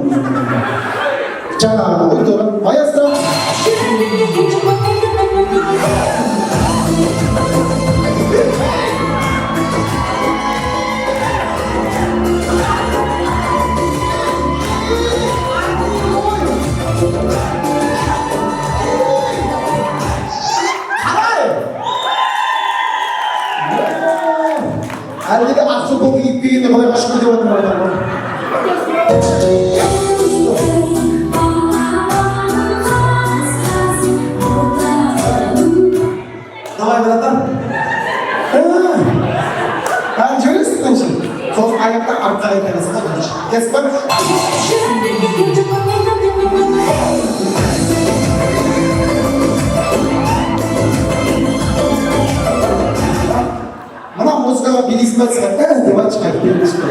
S1: Жаңағы ойдырын, маэстро. Әлде ақсыл болып киіп келгенде қалай қашқыр деп отырмын. Давай, братан. Ән жөресің қаншын? Сол аяқта артқа айтарасың да қаншын. Кесіп бар? Мына музыкаға билейсің ба сізға? Деп айтшы қайтып бермейсің ба?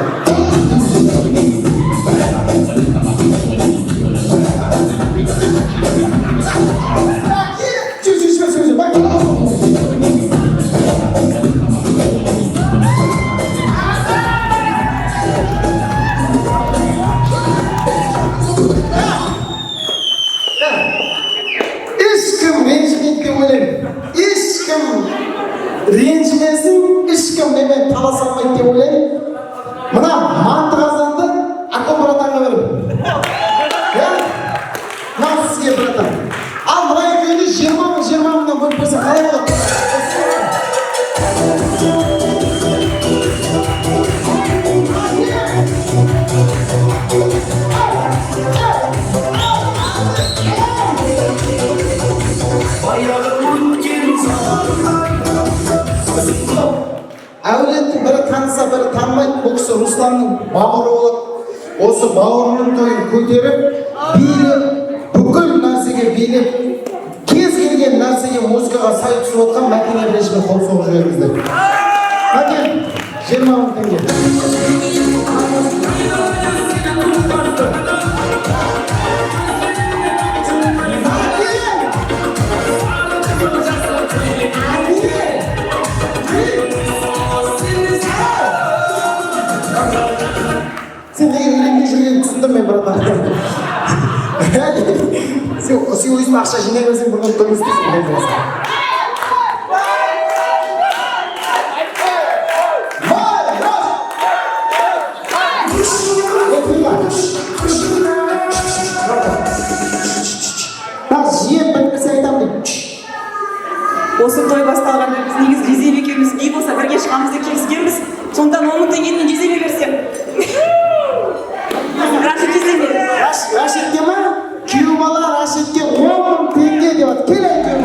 S1: Ренжімесін, ешкім менімен таласа алмайды деп ойлаймын. Мына манты қазанды Акон братанға беремін. Мынау сізге братан. Ал мына екеуді 20.000-20.000-дан бөліп берсең қалай болады? Әулеттің бірі таныса, бірі танымайды. Бұл кісі Русланның бауыры болады. Осы бауырының тойын көтеріп, билеп, бүкіл нәрсеге билеп, кез келген нәрсеге музыкаға сай түсіп отқан Мәкен Әбірешімен қол соғып жіберіңіздер. Мәкен, 20.000 теңге. братан. Сен өзің ақша жинай берсең бұрын той істейсің.
S12: Осы той басталғанда біз негізі Жезебе екеуміз би болса бірге шығамыз деп келіскенбіз. Сонда 10 мың теңгені Жезебе берсем. Рашид Жезебе.
S1: Рашидке ма? Күйеу бала Рашидке 10 мың теңге деп отыр. Кел әйтеуір.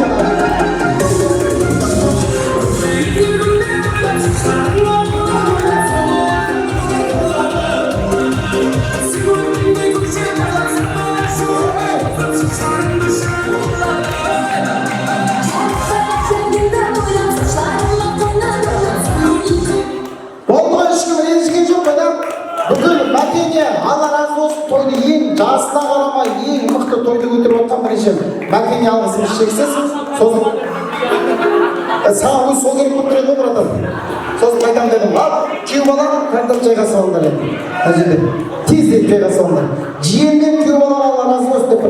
S1: Алла разы болсын, тойды ең жасына қарамай, ең мықты тойды көтеріп отқан біріншем. Мәкене алғысымыз шексіз. Сосын саған өз сол керек болып тұрады ғой, братан. Сосын қайтам дедім, ал, күйеу баланы картоп жайға салыңдар еді. Әжелер, тез жайға салыңдар. Жиенмен күйеу баланы Алла разы болсын деп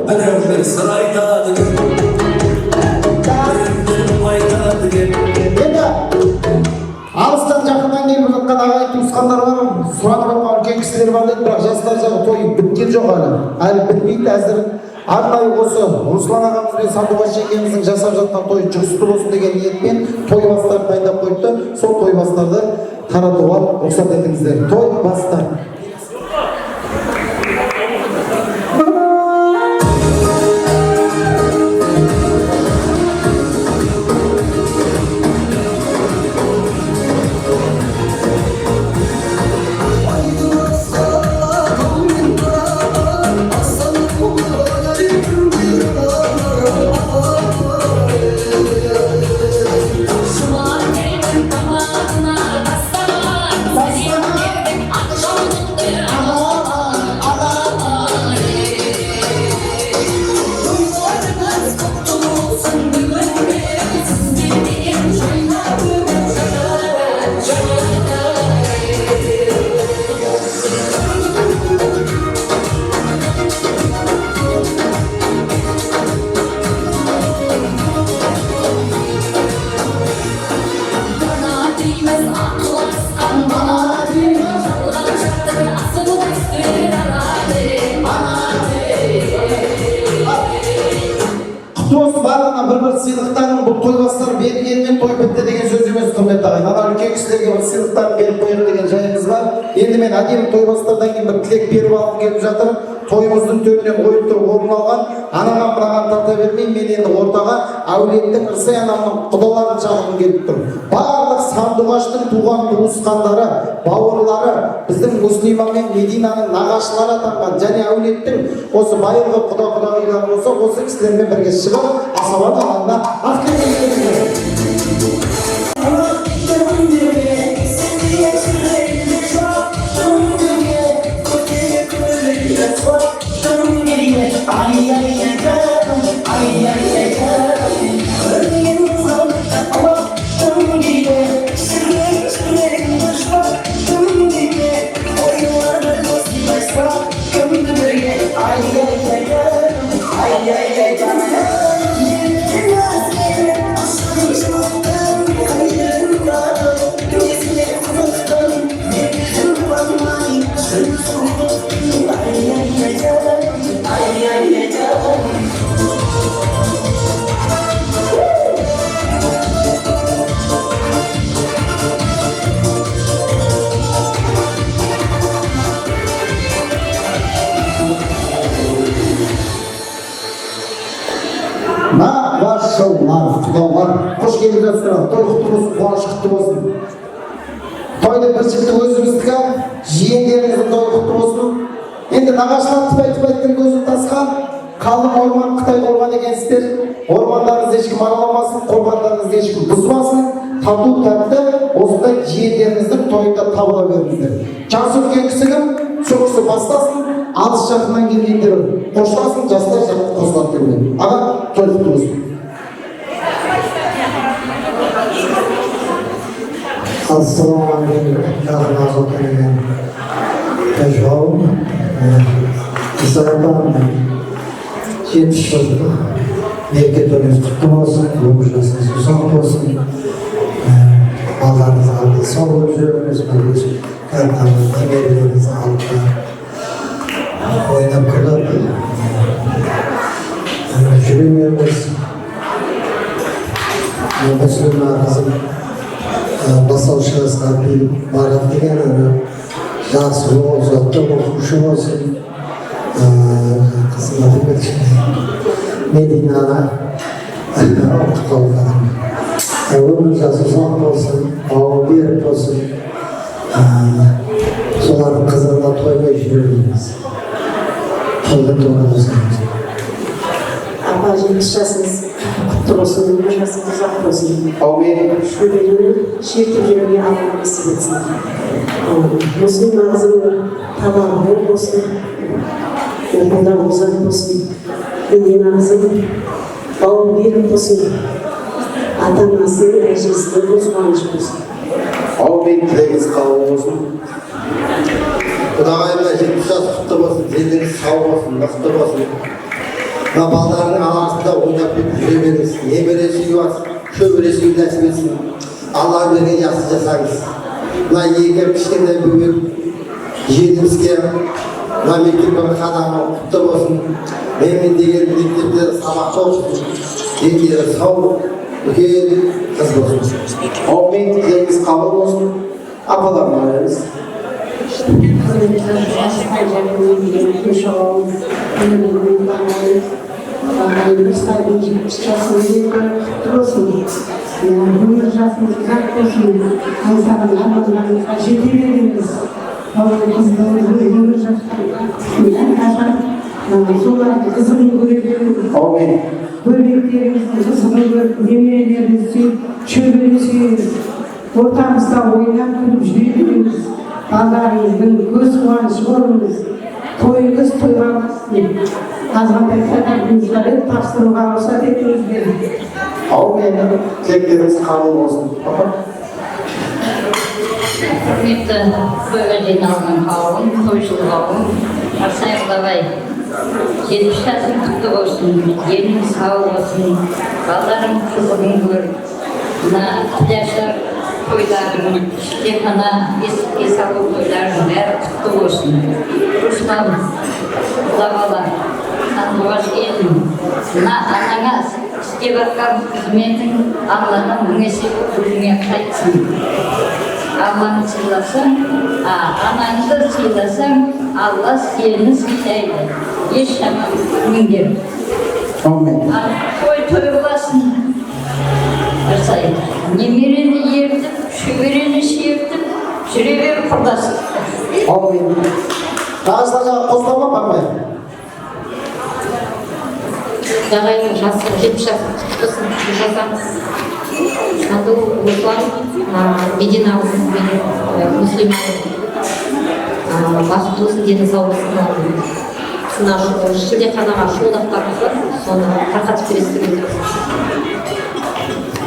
S1: алыстан жақыннан келіп жатқан ағайын туысқандар бар, сұранып жатқан үлкен кісілер бар деді, бірақ жастар жағы той біткен жоқ әлі бітпейді. Әзір арнайы осы Руслан ағамыз бен Сандуғаш жеңгеміздің жасап жатқан той жүрісті болсын деген ниетпен той бастарын дайындап қойды. Сол той бастарды таратуға рұқсат етіңіздер. Той бастар. Сыйлықтарын бұл той бастар бергенмен той бітті деген сөз емес, құрметті ағайын. Ана үлкен кісілерге бір сыйлықтарын беріп қойып деген жайымыз бар. Енді мен әдемі той бастардан кейін бір тілек беріп алғым келіп жатыр. Тойымыздың төрінен қойып тұрып орын алған анаған мынаған тарта бермей, мен енді ортаға әулеттің Ырсай анамның құдаларын шақырғым келіп тұр. Барлық Сандуғаштың туған туысқандары, бауырлары, біздің Муслима мен Мединаның нағашылары атанған және әулеттің осы байырғы құда-құдағилары болса, осы кісілермен бірге шығып асабат алаңда қош келіп жатсыздар. Той құтты болсын, қуаныш құтты болсын. Тойды біріншілікті өзіміздікі, жиендеріңіздің той құтты болсын. Енді нағашылар тіпай-тіпайдың көзін тасқан, қалың орман Қытай қорған екенсіздер. Ормандарыңызды ешкім араламасын, қорғандарыңызды ешкім бұзбасын. Тату тәтті осындай жиендеріңіздің тойында табыла беріңіздер. Жасы үлкен кісі кім? Сол кісі бастасын, алыс жақыннан келгендер қоштасын, жастар жақын қосылады деп. Аға, той құтты болсын.
S13: Assalamualaikum warahmatullahi wabarakatuh.
S1: Isra'dan 70 yılda memleketlerimiz kutlu olsun, yolculuğunuz uzak olsun. Allah'ınızı aldı, sol üzeriniz bulmuş, kartlarınızı, emellerinizi aldı. Oynap kılıp, jürimlerimiz, Müslüm ağzım, basılışınızda bir barat diğerleri, jaslı olsun, kuşu olsun, kısımda bir şey, Medina'da okut olmadım. Ömrümüz uzak olsun, ağır bir olsun, soların kızına toyma işlerimiz. Toyda doğranız.
S4: Apa 70 yaşınız kutlu olsun, ömür yaşınız uzak olsun.
S1: Amin.
S4: Şu bölümü şirket yönüne almak nasip etsin. Müslüm ağzını tamam bol olsun, okuldan uzak olsun. Medine ağzını ağır bir olsun. Ata-anasının eşisini bozmamış olsun.
S9: Amin. Dileriz kabul olsun. Kudayımla 70 yaş kutlu olsun, diliniz sağ olsun, nasıl olsun. Babaların arasında oynayıp yürümeniz, ne böyle şey var, şu böyle şey nasip Allah vergen yaxşı jasangiz. Mına yeger kişilerden bugün yerimizge, mına mekteптің қадамы құтты болсын. Мен деген мектепте сабақ оқып, дендері сау, үлкен қыз болсын. Amin. Dileriz kabul olsun. Apalarımız. Amin.
S2: Böbreklerimizi, kızını yemeğlerimizi, çöpümüzü, ortamızda oynap gülüp yürüdüğümüz Allah'ımızın göz kuvanışı olunuz, toyunuz toylamazsın. Azgınlık kadar tapsırığa ruhsat ettiniz dedim.
S1: Amin. Dilekleriniz kabul olsun.
S13: Құрметті тойға жиналған қауым, тойшыл қауым, Арсайғалай, 70 жасың құтты болсын, елің сау болсын, балдарың қызығын көр, мына құдашар тойларың, тек қана еске салу тойларың бәрі құтты болсын. Рустам, Құдағала, Сандуғаш елің, мына анаңа істеп жатқан қызметің Алланың мың есе көзіңе қайтсын. Allah'ını sıylasın, ananı sıylasın, Allah seni sıylaydı. Yaşamam müngir.
S1: Amin.
S13: Toy olasın. Arsayın. Nemireni yerdim, şüvereni şiirdim, şürever kurdasın.
S1: Amin. Ağızlarına kozlama var mı?
S8: Dağayın jасы 70 жас құттықтысын жасамыз. Ады осылар Медина Мүслим бақытты болсын, дені сау болсын. Мына шілдеханаға шуылдақтарымыз бар, соны тарқатып бересіздер деп.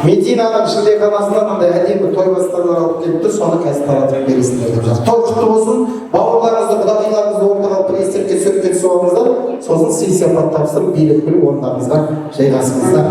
S1: Мединаның шілдеханасынан мындай әдемі той бастарлар алып келіпті, соны қазір таратып бересіңдер деп жатыр. Той құтты болсын, бауырларыңызды, құдағиларыңызды ортаға престерге сөккен соңыңыздар, сосын сый сыйпат тапсырып, билік біліп орындарыңызға жайғасыңыздар.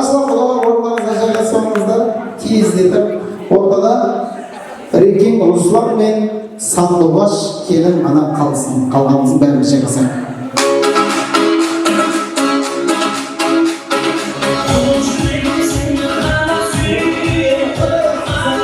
S1: Жақсылап құдалар орындарыңызға жайғасқаныңызда тездетіп ортада Рекең Руслан мен Сандуғаш келін ғана қалсын. Қалғанымыздың бәріміз жайғасайық.